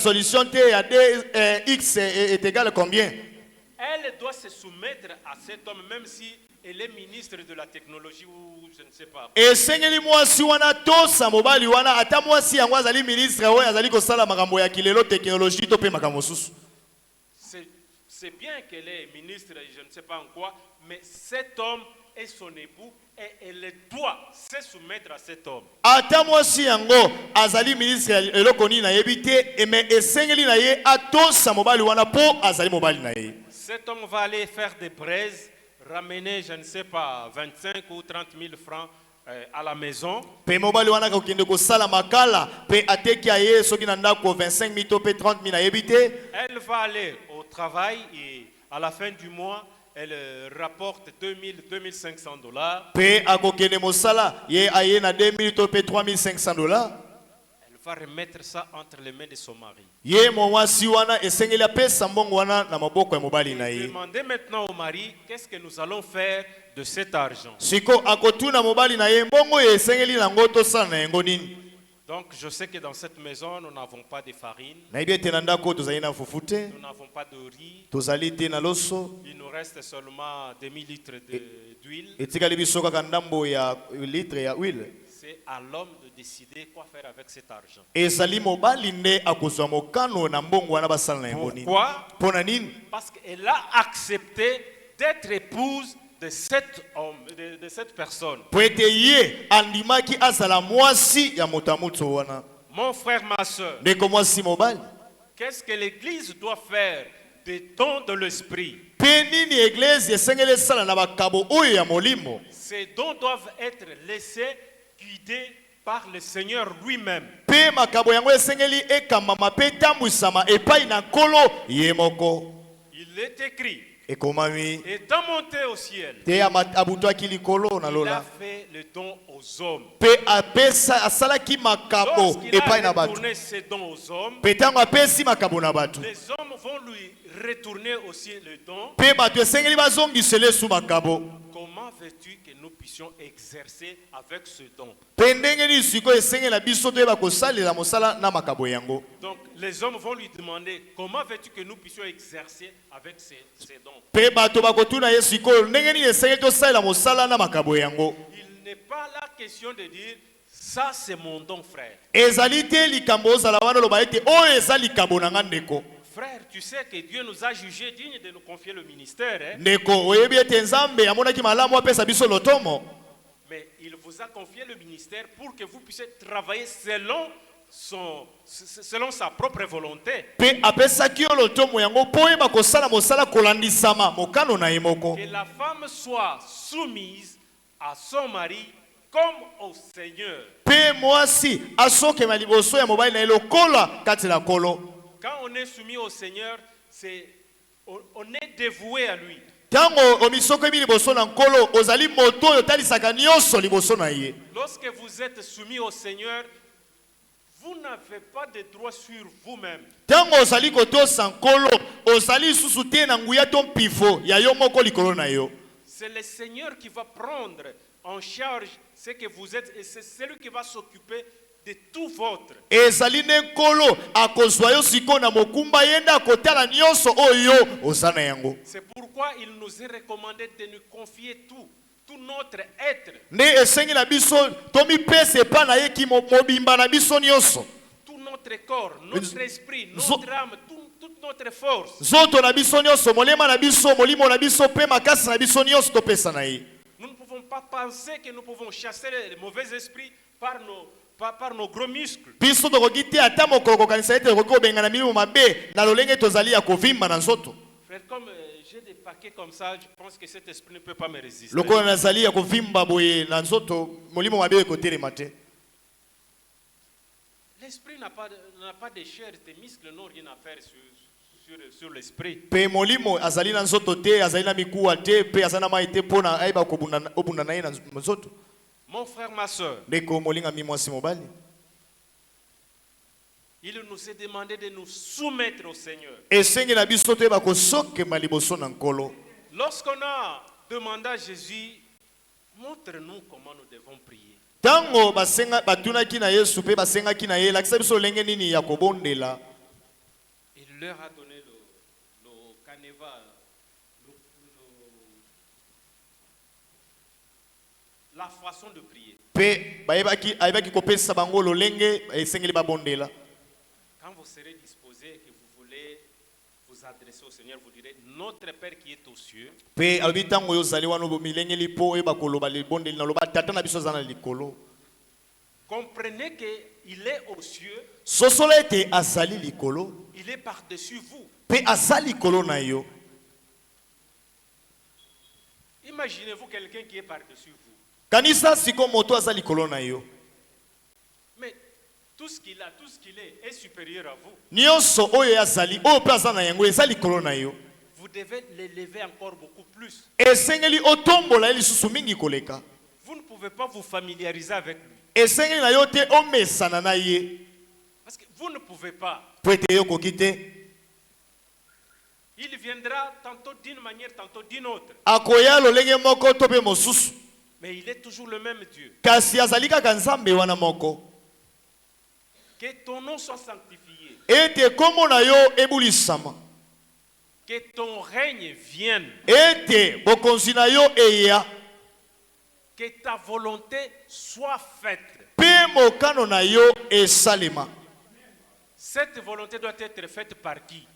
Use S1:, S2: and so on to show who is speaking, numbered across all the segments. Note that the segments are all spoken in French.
S1: solution T à X est égal à combien?
S2: Elle doit se soumettre à cet homme, même si elle est ministre de la technologie ou je ne sais pas.
S1: Et sengeli mwasi wana tosa mobali wana ata mwasi yango azali ministre oyo azali kosala makambo ya kilelo technologie to pe makambo susu.
S2: C'est bien qu'elle est ministre, je ne sais pas en quoi, mais cet homme est son époux et elle doit se soumettre à cet homme.
S1: Ata mwasi yango azali ministre eloko nini na yebite mais esengeli na ye atosa mobali wana po azali mobali na ye.
S2: Cet homme va aller faire des braises, ramener, je ne sais pas, 25 ou 30 000 francs à la maison.
S1: Pe mobali wana kokende kosala makala pe ateki aye soki na ndako 25 000 to pe 30 000 na yebite.
S2: Elle va aller au travail et à la fin du mois, elle rapporte 2500 $.
S1: Pe akokende mosala ye aye na 2000 to pe 3500 $.
S2: Va remettre ça entre les mains de son mari. Demandez maintenant au mari qu'est-ce que nous allons faire de cet argent. Donc je sais que dans cette maison nous n'avons pas de farine, nous n'avons pas de riz, il nous reste seulement 2000 litres d'huile. C'est à l'homme de décider quoi faire avec cet argent. Pourquoi? Parce qu'elle a accepté d'être épouse de cet homme, de cette personne. Mon frère, ma soeur, qu'est-ce que l'Église doit faire des dons de l'esprit? Ces dons doivent être laissés guidés par le Seigneur lui-même. Il est écrit, étant monté au ciel, il a fait le don aux hommes. Lorsqu'il a retourné ses dons aux hommes, les hommes vont lui retourner aussi le don. Comment veux-tu que nous puissions exercer avec ce don? Donc les hommes vont lui demander comment veux-tu que nous puissions exercer avec ces dons? Il n'est pas la question de dire ça c'est mon don, frère. Frère, tu sais que Dieu nous a jugés dignes de nous confier le ministère. Hein? Mais il vous a confié le ministère pour que vous puissiez travailler selon sa propre volonté. Que la femme soit soumise à son mari comme au Seigneur. Quand on est soumis au Seigneur, on est dévoué à lui. Lorsque vous êtes soumis au Seigneur, vous n'avez pas de droit sur vous-même. C'est le Seigneur qui va prendre en charge ce que vous êtes et c'est celui qui va s'occuper de tout votre. C'est pourquoi il nous est recommandé de nous confier tout notre être. Tout notre corps, notre esprit, notre âme, toute notre force. Nous ne pouvons pas penser que nous pouvons chasser les mauvais esprits par nos gros muscles. Frère, comme j'ai des paquets comme ça, je pense que cet esprit ne peut pas me résister. L'esprit n'a pas de chair, tes muscles n'ont rien à faire sur l'esprit. Mon frère, ma soeur, il nous est demandé de nous soumettre au Seigneur. Lorsqu'on a demandé à Jésus, montre-nous comment nous devons prier. Il leur a donné le canevas, la façon de prier. Quand vous serez disposé et que vous voulez vous adresser au Seigneur, vous direz notre Père qui est aux cieux. Comprenez qu'il est aux cieux. Il est par-dessus vous. Imaginez-vous quelqu'un qui est par-dessus vous. Mais tout ce qu'il a, tout ce qu'il est supérieur à vous. Vous devez l'élever encore beaucoup plus. Vous ne pouvez pas vous familiariser avec lui. Parce que vous ne pouvez pas. Il viendra tantôt d'une manière, tantôt d'une autre. Mais il est toujours le même Dieu. Que ton nom soit sanctifié. Que ton règne vienne. Que ta volonté soit faite. Cette volonté doit être faite par qui?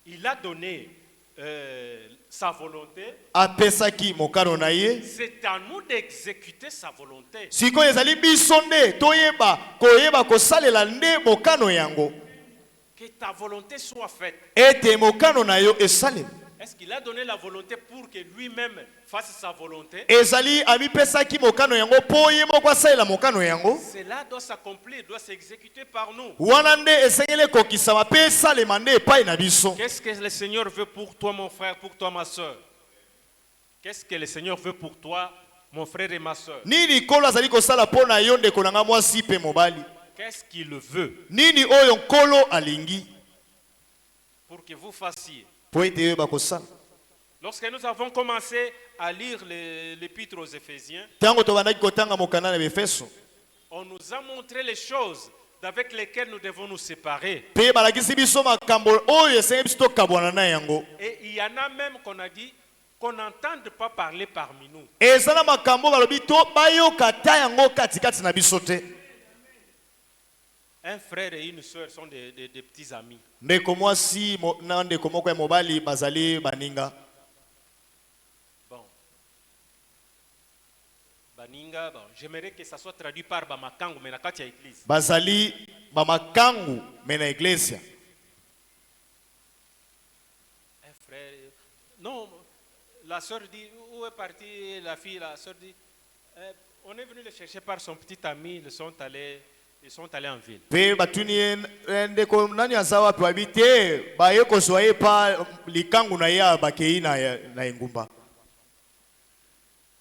S2: Il a donné sa volonté. C'est à nous d'exécuter sa volonté. Que ta volonté soit faite. Est-ce qu'il a donné la volonté pour que lui-même fasse sa volonté? Cela doit s'accomplir, doit s'exécuter par nous. Qu'est-ce que le Seigneur veut pour toi, mon frère, pour toi, ma soeur? Qu'est-ce que le Seigneur veut pour toi, mon frère et ma soeur? Qu'est-ce qu'il veut pour que vous fassiez? Lorsque nous avons commencé à lire l'épître aux Éphésiens, on nous a montré les choses avec lesquelles nous devons nous séparer. Et il y en a même qu'on a dit qu'on n'entende pas parler parmi nous. Un frère et une soeur sont des petits amis. Bon. Baninga, bon. J'aimerais que ça soit traduit par Bamakangu, mais nakati ya église.
S1: Bazali Bamakangu, mais na iglesia.
S2: Un frère. Non, la soeur dit, où est partie la fille? La soeur dit, on est venu le chercher par son petit ami, ils sont allés en ville.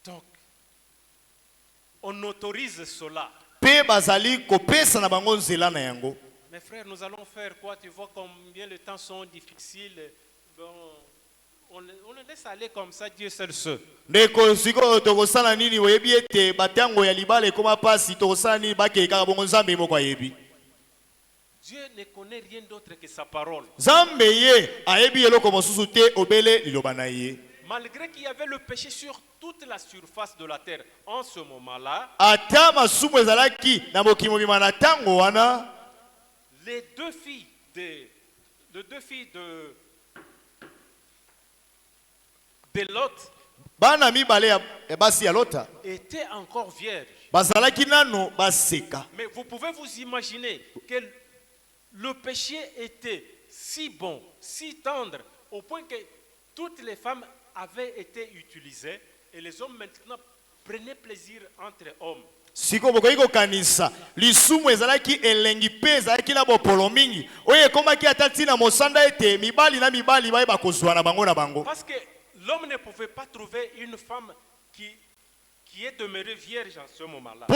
S2: Donc, on autorise cela. Mes frères, nous allons faire quoi? Tu vois combien les temps sont difficiles. Bon, on le laisse aller comme ça, Dieu seul sait. Dieu ne connaît rien d'autre que sa parole. Malgré qu'il y avait le péché sur toute la surface de la terre en ce moment-là, les deux filles de Lot étaient encore vierges. Mais vous pouvez vous imaginer que le péché était si bon, si tendre, au point que toutes les femmes avaient été utilisées et les hommes maintenant prenaient plaisir entre hommes. Parce que l'homme ne pouvait pas trouver une femme qui est demeurée vierge en ce moment-là.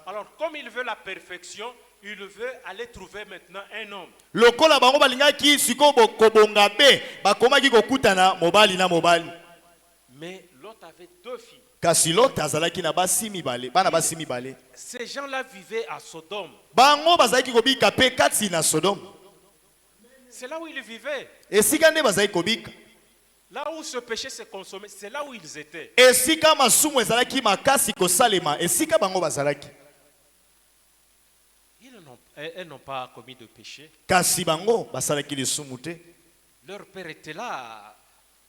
S2: Alors comme il veut la perfection, il veut aller trouver maintenant un homme. Mais Lot avait deux filles.
S1: Kasi Lot azalaki na basi mibale, bana basi mibale.
S2: Ces gens-là vivaient à Sodome.
S1: Bango bazalaki kobika pe kati na Sodome.
S2: C'est là où ils vivaient.
S1: Esika nde bazalaki kobika.
S2: Là où ce péché s'est consommé, c'est là où ils étaient.
S1: Esika masumu ezalaki makasi kosalema, esika bango bazalaki.
S2: Elles n'ont pas commis de péché.
S1: Kasi bango basalaki lisumu te.
S2: Leur père était là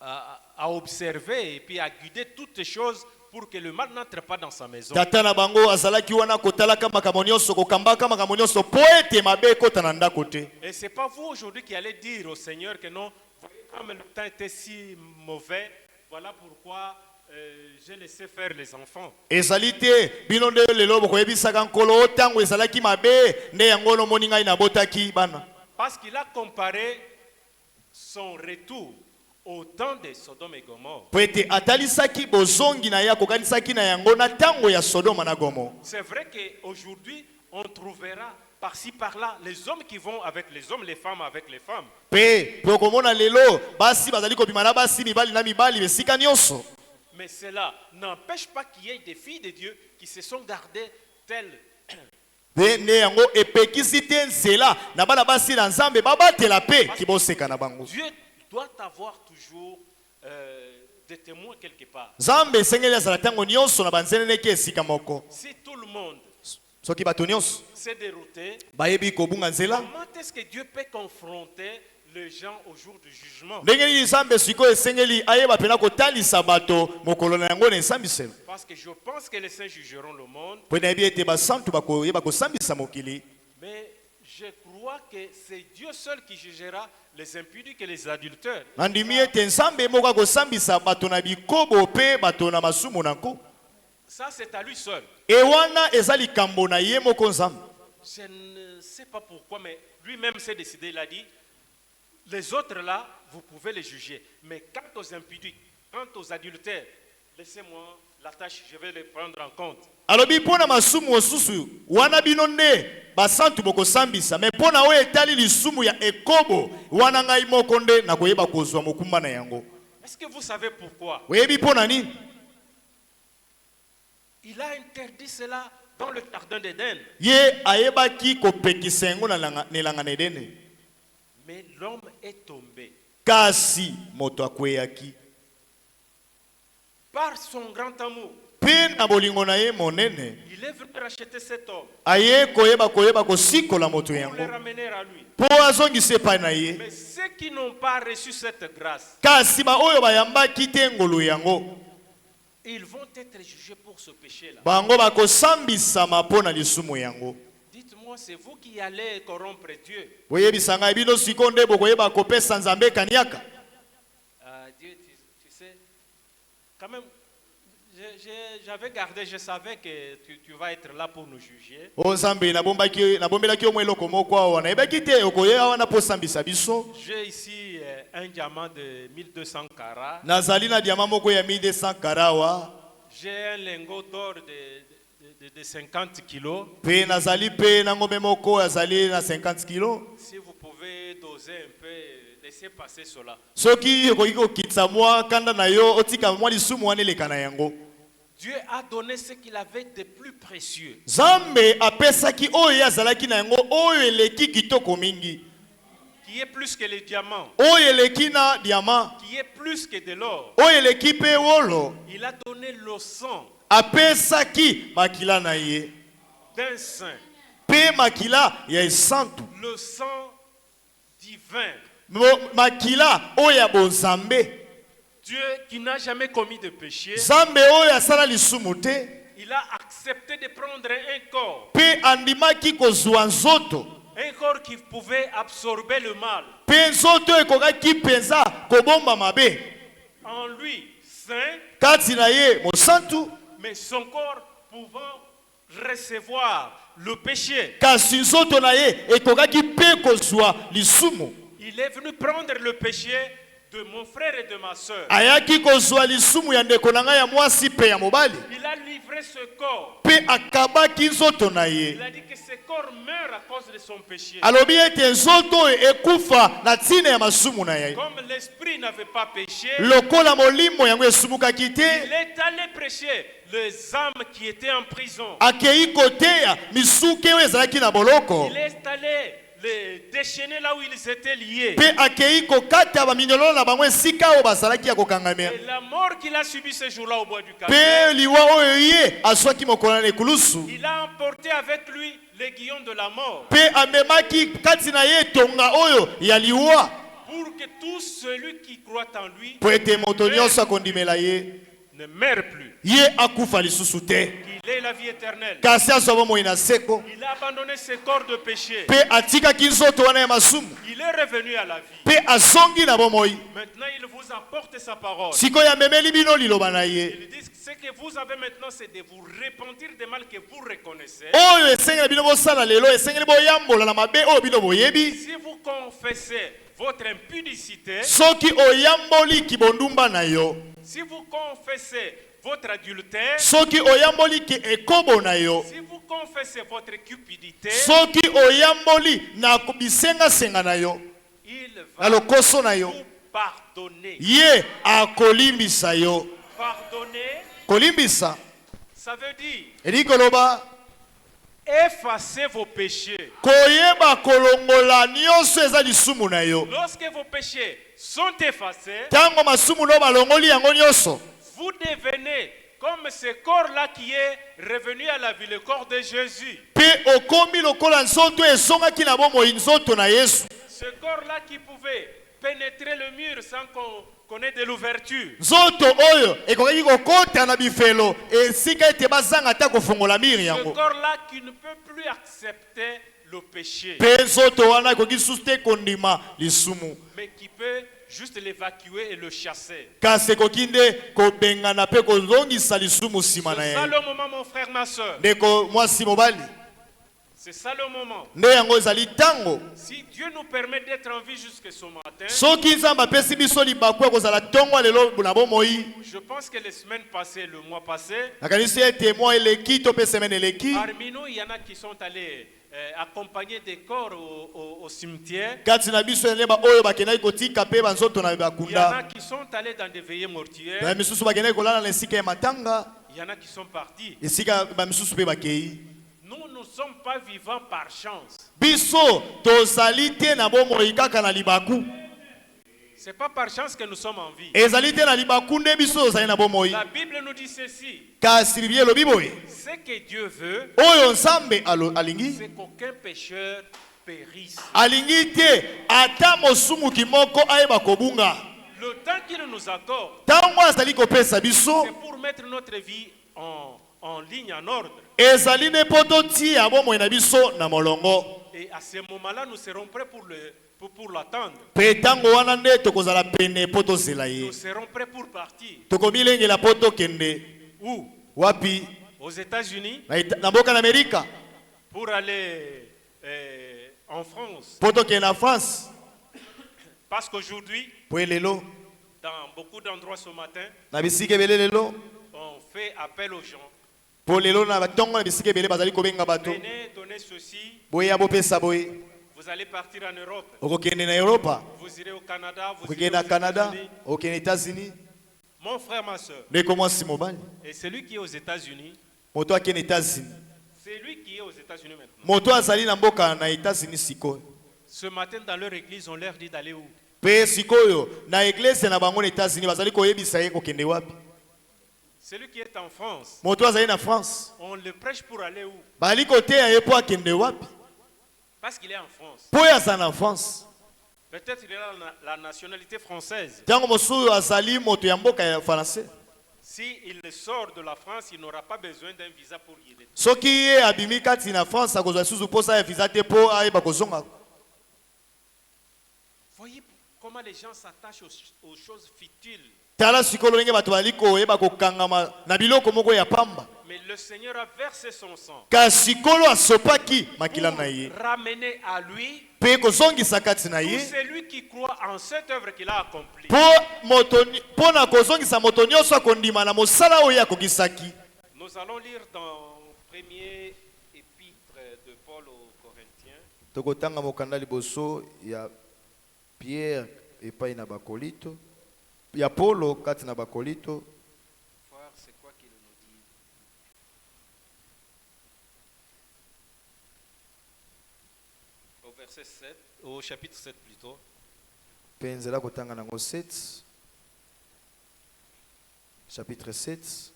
S2: à observer et puis à guider toutes les choses pour que le mal n'entre pas dans sa maison.
S1: Tata na bango azalaki wana kotalaka makambo nyonso kokambaka makambo nyonso po ete mabe ekota na ndako te.
S2: Et c'est pas vous aujourd'hui qui allez dire au Seigneur que non, comme le temps était si mauvais, voilà pourquoi j'ai laissé faire les enfants.
S1: Ezali te bino nde lelo bokoyebisaka nkolo tango ezalaki mabe nde yango no moni ngai nabotaki bana.
S2: Parce qu'il a comparé son retour au temps de Sodome et Gomorrhe.
S1: Poete atalisaki bozongi na ya kokanisaki na yango na tango ya Sodoma na Gomorrhe.
S2: C'est vrai qu'aujourd'hui on trouvera par-ci par-là les hommes qui vont avec les hommes, les femmes avec les femmes.
S1: Pe pokomona lelo basi bazali kobima na basi mibali na mibali besika nyonso.
S2: Mais cela n'empêche pas qu'il y ait des filles de Dieu qui se sont gardées telles.
S1: Ne yango epekisi te nzela na bana basi na Nzambe babatela pe kiboseka na bango.
S2: Dieu doit avoir toujours des témoins quelque part.
S1: Nzambe sengeli azala tango nyonso na banzeneneki esika moko.
S2: Si tout le monde
S1: Soki bato nyonso
S2: s'est dérouté,
S1: bayebi kobunga nzela.
S2: comment est-ce que Dieu peut confronter les gens au jour du jugement?
S1: Ndenge nini Nzambe siko esengeli ayeba pena kotalisa bato mokolo na yango na esambiselo.
S2: Parce que je pense que les saints jugeront le monde.
S1: Po na yebi ete basantu bakoyeba kosambisa mokili.
S2: Mais je crois que c'est Dieu seul qui jugera les impudiques et les adultères.
S1: Nandimi ete Nzambe moko akosambisa bato na bikobo pe bato na masumu na nko.
S2: Ça c'est à lui seul.
S1: E wana eza likambo na ye moko Nzambe.
S2: Je ne sais pas pourquoi, mais lui-même s'est décidé, il a dit, les autres là, vous pouvez les juger. Mais quant aux impudiques, quant aux adultères, laissez-moi la tâche, je vais les prendre en compte.
S1: Alobi pona masumu osusu wana bino nde basantu bokosambisa me pona oyo etali lisumu ya ekobo wana ngai moko nde nakoyeba kozwa mokumba na yango.
S2: Est-ce que vous savez pourquoi?
S1: Oyebi pona nini?
S2: Il a interdit cela dans le jardin d'Éden.
S1: Ye ayebaki kopekisa yango na nelanga na Edene.
S2: Mais l'homme est tombé.
S1: Kasi moto akweyaki.
S2: Par son grand amour.
S1: Pe na bolingo na ye monene.
S2: Il est venu racheter cet homme.
S1: Aye koyeba kosikola moto
S2: Pour
S1: yango.
S2: le ramener à lui.
S1: Po azongise pa na ye.
S2: Mais ceux qui n'ont pas reçu cette grâce,
S1: Kasi ba oyo bayambaki te ngolu yango.
S2: ils vont être jugés pour ce péché-là.
S1: Bango bakosambisama po na lisumu yango.
S2: Dites-moi, c'est vous qui allez corrompre Dieu.
S1: Boyebisa ngai bino sikonde bokoyeba kopesa Nzambe kaniaka.
S2: Dieu, tu sais, quand même, j'avais gardé, je savais que tu vas être là pour nous juger.
S1: O Nzambe nabombelaki omwe eloko moko awa nayebaki te okoya wana po sambisa biso.
S2: J'ai ici un diamant de 1200 carats.
S1: Nazali na diamant moko ya 1200 karawa.
S2: J'ai un lingot d'or de 50 kilos.
S1: Pe nazali pe na ngombe moko azali na 50 kilos.
S2: Si vous pouvez doser un peu, laissez passer cela.
S1: Soki okoki kokitisa mwa kanda na yo otika mwa lisumu wana eleka na yango.
S2: Dieu a donné ce qu'il avait de plus précieux.
S1: Nzambe apesaki oyo azalaki na yango oyo eleki kitoko mingi.
S2: Qui est plus que les diamants.
S1: Oyo eleki na diamant.
S2: Qui est plus que de l'or.
S1: Oyo eleki pe wolo.
S2: Il a donné le sang.
S1: Apesaki makila na ye.
S2: D'un saint.
S1: Pe makila ya esantu.
S2: Le sang divin.
S1: Makila oya bonzambe.
S2: Dieu qui n'a jamais commis de péché.
S1: Zambe oya sala lisumu te.
S2: Il a accepté de prendre un corps.
S1: Pe andimaki kozwa nzoto.
S2: Un corps qui pouvait absorber le mal.
S1: Pe nzoto ekokaki penza kobomba mabe.
S2: En lui, saint.
S1: Kati na ye mosantu.
S2: Mais son corps pouvant recevoir le péché.
S1: Kasi nzoto na ye ekokaki pe kozwa lisumu.
S2: Il est venu prendre le péché de mon frère et de ma soeur.
S1: ayaki kozwa lisumu ya ndeko na ngai ya mwasi pe ya mobali
S2: Il a livré ce corps.
S1: pe akabaki nzoto na ye.
S2: Il a dit que ce corps meurt à cause de son péché.
S1: Alobi ete nzoto oyo ekufa na ntina ya masumu na ye.
S2: Comme l'esprit n'avait pas péché,
S1: Lokola molimo yango esumukaki te,
S2: il est allé prêcher les âmes qui étaient en prison.
S1: akei koteya misuke oyo ezalaki na boloko
S2: Il est allé les déchaîner là où ils étaient liés.
S1: pe akei kokata baminyololo na bango esika oyo bazalaki ya kokangamela.
S2: Et la mort qu'il a subie ce jour-là au bois du
S1: Pe
S2: calvaire,
S1: liwa oyo ye aswaki mokolo na ekulusu
S2: il a emporté avec lui l'aiguillon de la mort.
S1: pe amemaki kati na ye etonga oyo ya liwa
S2: Pour que tout celui qui croit en lui
S1: po ete moto nyonso akondimela ye
S2: ne meure plus.
S1: ye akufa lisusu te
S2: Il est la vie éternelle.
S1: kasi azwa bomoi na seko
S2: Il a abandonné ses corps de péché.
S1: pe atikaki nzoto wana ya masumu
S2: Il est revenu à la vie.
S1: pe azongi na bomoi.
S2: Maintenant, il vous apporte sa parole.
S1: Sikoyo amemeli bino liloba na ye
S2: Il dit que ce que vous avez maintenant, c'est de vous repentir des mal que vous reconnaissez.
S1: oyo esengeli bino bosala lelo esengeli boyambola na mabe oyo bino boyebi.
S2: Si vous confessez votre impudicité,
S1: Soki oyamboli kibondumba na yo,
S2: si vous confessez votre adultère,
S1: soki oyamboli ki ekobo na yo,
S2: si vous confessez votre cupidité,
S1: soki oyamboli na bisenga senga na yo,
S2: il
S1: na
S2: va
S1: lokoso na yo,
S2: vous pardonner.
S1: ye akolimbisa yo.
S2: Pardonner,
S1: Kolimbisa
S2: ça veut dire
S1: eli koloba
S2: effacer vos péchés.
S1: koyeba kolongola nyonso eza lisumu na yo.
S2: Lorsque vos péchés sont effacés,
S1: Tango masumu no balongoli yango nyonso,
S2: vous devenez comme ce corps-là qui est revenu à la vie, le corps de Jésus.
S1: pe okomi lokola nzoto ezongaki na bomoi nzoto na Yesu.
S2: Ce corps-là qui pouvait pénétrer le mur sans qu'on ait de l'ouverture.
S1: Nzoto oyo ekokaki kokota na bifelo esika ete bazanga ata kofongola miri
S2: Ce
S1: yango.
S2: corps-là qui ne peut plus accepter le péché,
S1: Pe nzoto wana ekoki susu te kondima lisumu,
S2: mais qui peut juste l'évacuer et le chasser.
S1: kasi ekoki nde kobengana pe kozongisa lisumu nsima na
S2: C'est ça
S1: ye.
S2: le moment, mon frère, ma soeur.
S1: Ndeko mwasi mobali,
S2: C'est ça le moment.
S1: nde yango ezali ntango
S2: Si Dieu nous permet d'être en vie jusque ce matin,
S1: soki nzambe apesi biso libaku ya kozala ntongo lelo na bomoi.
S2: je pense que les semaines passées, le mois passé,
S1: Nakanisi ete mwa eleki to pe semaine eleki
S2: parmi nous, il y en a qui sont allés accompagner des corps au cimetière.
S1: kati na biso ene ba oyo bakendaki kotika pe banzoto na
S2: Il y en a
S1: bakunda,
S2: qui sont allés dans des veillées mortuaires.
S1: na misusu bakendaki kolala na esika ya matanga,
S2: Il y en a qui sont partis.
S1: esika bamisusu pe bakei.
S2: Nous ne sommes pas vivants par chance.
S1: Biso tozali te na bomoi kaka na libaku,
S2: Ce n'est pas par chance que nous sommes en vie.
S1: ezali te na libaku nde biso tozali na bomoi.
S2: La Bible nous dit ceci.
S1: Kasi Biblia elobi boye
S2: Ce que Dieu veut,
S1: oyo nzambe alingi
S2: c'est qu'aucun pécheur périsse.
S1: alingi te ata mosumuki moko ayeba kobunga.
S2: Le temps qu'il nous accorde,
S1: Ntango azali kopesa biso
S2: c'est pour mettre notre vie en ligne, en ordre.
S1: ezali nde mpo totia bomoi na biso na molongo.
S2: Et à ce moment-là, nous serons prêts pour l'attendre.
S1: Pe ntango wana nde tokozala pene mpo tozela ye,
S2: Nous serons prêts pour partir.
S1: tokomilengela mpo tokende
S2: Où?
S1: wapi?
S2: Aux États-Unis,
S1: Na mboka na Amerika,
S2: pour aller en France.
S1: mpo tokende na France.
S2: Parce qu'aujourd'hui,
S1: Po lelo
S2: dans beaucoup d'endroits ce matin,
S1: na bisika ebele lelo,
S2: on fait appel aux gens.
S1: po lelo na batongo na bisika ebele bazali kobenga bato
S2: Venez donner ceci,
S1: boya bopesa boye.
S2: vous allez partir en Europe.
S1: Okokende na Europa,
S2: Vous irez au Canada, vous irez
S1: okokende na
S2: aux
S1: Canada,
S2: États-Unis.
S1: okende États-Unis.
S2: Mon frère, ma soeur,
S1: Ndeko mwasi mobali,
S2: et celui qui est aux États-Unis,
S1: moto akende États-Unis,
S2: c'est lui qui est aux États-Unis maintenant.
S1: moto azali na mboka na États-Unis sikoyo.
S2: Ce matin, dans leur église, on leur dit d'aller où?
S1: Pe sikoyo na eglise na bango na États-Unis bazali koyebisa ye kokende wapi.
S2: Celui qui est en France,
S1: Moto azali na France,
S2: on le prêche pour aller où?
S1: bali koteya ye po akende wapi?
S2: Parce qu'il est en France.
S1: Po aza na France.
S2: Peut-être il a la nationalité française.
S1: Tango mosusu azali moto ya mboka ya français.
S2: S'il sort de la France, il n'aura pas besoin d'un visa pour y aller.
S1: Soki ye abimi kati na France akozwa susu posa ya visa te po ayeba kozonga.
S2: Voyez comment les gens s'attachent aux choses futiles.
S1: tala sikolo lenge bato bali koyeba kokangama na biloko moko ya pamba.
S2: Mais le Seigneur a versé son sang
S1: Kasi sikolo asopaki makila na ye
S2: pour ramener à lui
S1: pe kozongisa kati na
S2: tout
S1: ye
S2: celui qui croit en cette œuvre qu'il a accomplie.
S1: po na kozongisa moto nyonso akondima na mosala oyo akokisaki.
S2: Nous allons lire dans premier épître de Paul aux Corinthiens.
S1: Tokotanga mokanda liboso ya Pierre epai na bakolito ya Paulo kati na bakolito.
S2: Voir c'est quoi qu'il nous dit. Au verset 7, au chapitre 7 plutôt.
S1: Penzela kotanga nango 7. Chapitre 7.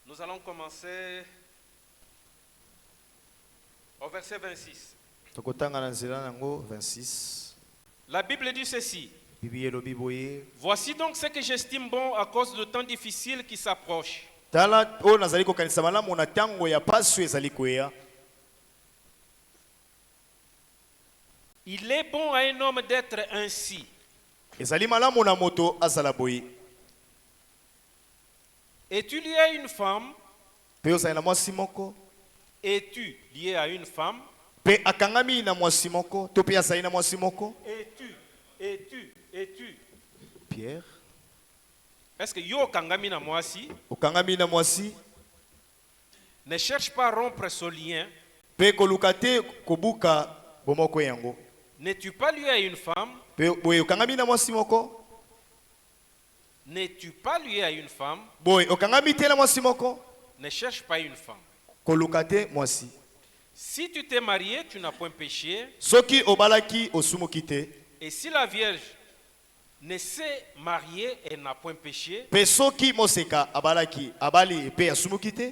S2: Nous allons commencer au verset 26.
S1: Tokotanga na nzela nango 26.
S2: La Bible dit ceci.
S1: Bibi elobi boye.
S2: Voici donc ce que j'estime bon à cause de temps difficiles qui s'approchent.
S1: Tala o nazali kokanisa malamu na tango ya pasu ezali koya.
S2: Il est bon à un homme d'être ainsi.
S1: Ezali malamu na moto azala boye.
S2: Es-tu lié à une femme?
S1: Pe ozali na mwasi moko.
S2: Es-tu lié à une femme?
S1: Pe akangami na mwasi moko. To pe azali na mwasi moko.
S2: Es-tu?
S1: Pierre.
S2: Est-ce que yo kangami na mwasi?
S1: Okangami na mwasi.
S2: Ne cherche pas à rompre ce lien.
S1: Pe kolukate kobuka bomoko yango.
S2: N'es-tu pas lié à une femme?
S1: Pe boye okangami na mwasi moko.
S2: N'es-tu pas lié à une femme?
S1: Boy, okangami te na mwasi moko.
S2: Ne cherche pas une femme.
S1: Kolukate mwasi.
S2: Si tu t'es marié, tu n'as point péché.
S1: Soki obalaki osumuki te.
S2: Et si la Vierge ne s'est mariée et n'a point péché,
S1: Pe soki moseka abalaki abali pe asumuki te.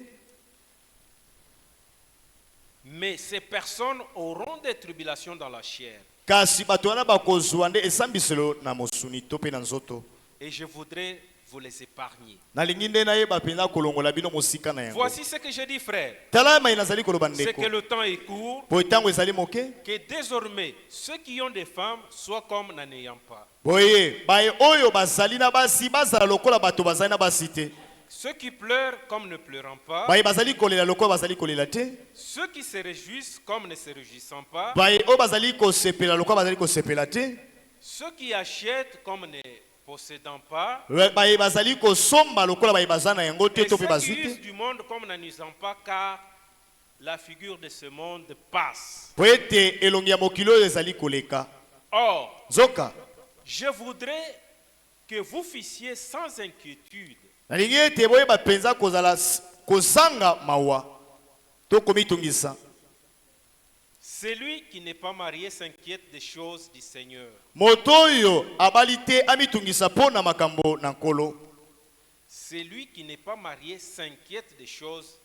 S2: mais ces personnes auront des tribulations dans la chair.
S1: Kasi bato wana bakozwa nde esambiselo na mosuni to pe na nzoto.
S2: Et je voudrais vous les épargner.
S1: Nalingi nde nayeba penza kolongola bino mosika na yango.
S2: Voici ce que je dis, frère.
S1: Tala mai nazali koloba
S2: C'est
S1: ndeko.
S2: que le temps est court,
S1: Po tango ezali moke.
S2: que désormais ceux qui ont des femmes soient comme n'en ayant pas.
S1: Boye, bae oyo bazali na basi bazala lokola bato bazali na basi te.
S2: Ceux qui pleurent comme ne pleurant pas.
S1: Bae bazali kolela lokola bazali kolela te.
S2: Ceux qui se réjouissent comme ne se réjouissant pas.
S1: Bae o bazali kosepela lokola bazali kosepela te.
S2: Ceux qui achètent comme ne possédant pas.
S1: Bae bazali kosomba lokola bae bazana yango te
S2: Et
S1: to pe
S2: ceux qui
S1: bazwi
S2: usent
S1: te.
S2: du monde comme n'en usant pas, car la figure de ce monde passe.
S1: Po ete elongi ya mokili oyo ezali koleka.
S2: Or,
S1: Zoka.
S2: je voudrais que vous fissiez sans inquiétude.
S1: Nalingi ete boyeba penza kozanga mawa to komitungisa.
S2: Celui qui n'est pas marié s'inquiète des choses du Seigneur.
S1: Moto oyo abali te amitungisa po na makambo na nkolo.
S2: Celui qui n'est pas marié s'inquiète des choses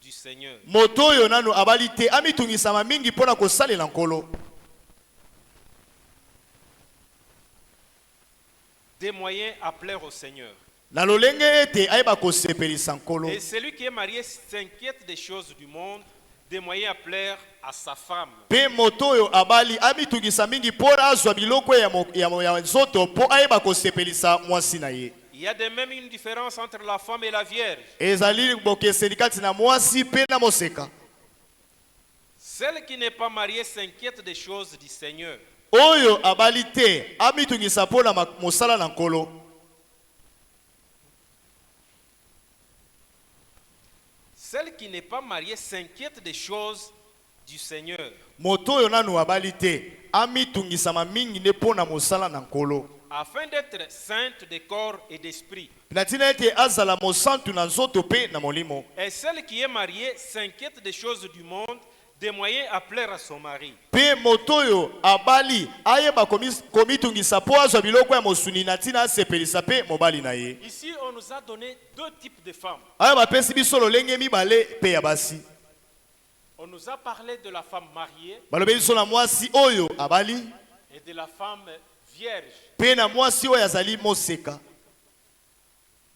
S2: du Seigneur.
S1: Moto oyo nanu abali te amitungisa mingi po na kosalela nkolo.
S2: Des moyens à plaire au Seigneur.
S1: Na lolenge ete ayeba kosepelisa nkolo.
S2: Et celui qui est marié s'inquiète des choses du monde, des moyens à plaire à sa femme.
S1: Pe moto oyo abali amitungisa mingi po azwa biloko ya nzoto po ayeba kosepelisa mwasi na ye.
S2: Il y a de même une différence entre la femme et la vierge.
S1: Ezali bokeseni kati na mwasi pe na moseka.
S2: Celle qui n'est pas mariée s'inquiète des choses du Seigneur.
S1: Oyo abali te amitungisa po na mosala na nkolo.
S2: Celle qui n'est pas mariée s'inquiète des choses du Seigneur.
S1: Moto oyo nanu abali te amitungisa mingi ne po na mosala na nkolo.
S2: Afin d'être sainte de corps et d'esprit.
S1: Natina ete azala mosantu na nzoto pe na molimo.
S2: Et celle qui est mariée s'inquiète des choses du monde, des moyens à plaire à son mari.
S1: Pe moto oyo abali ayeba komitungisa po azwa biloko ya mosuni na tina asepelisa pe mobali na ye.
S2: Ici, on nous a donné deux types de femmes.
S1: Aya bapesi biso lolenge mibale pe ya basi.
S2: On nous a parlé de la femme mariée
S1: Balobeli biso na mwasi oyo abali
S2: et de la femme vierge.
S1: pe na mwasi oyo azali moseka.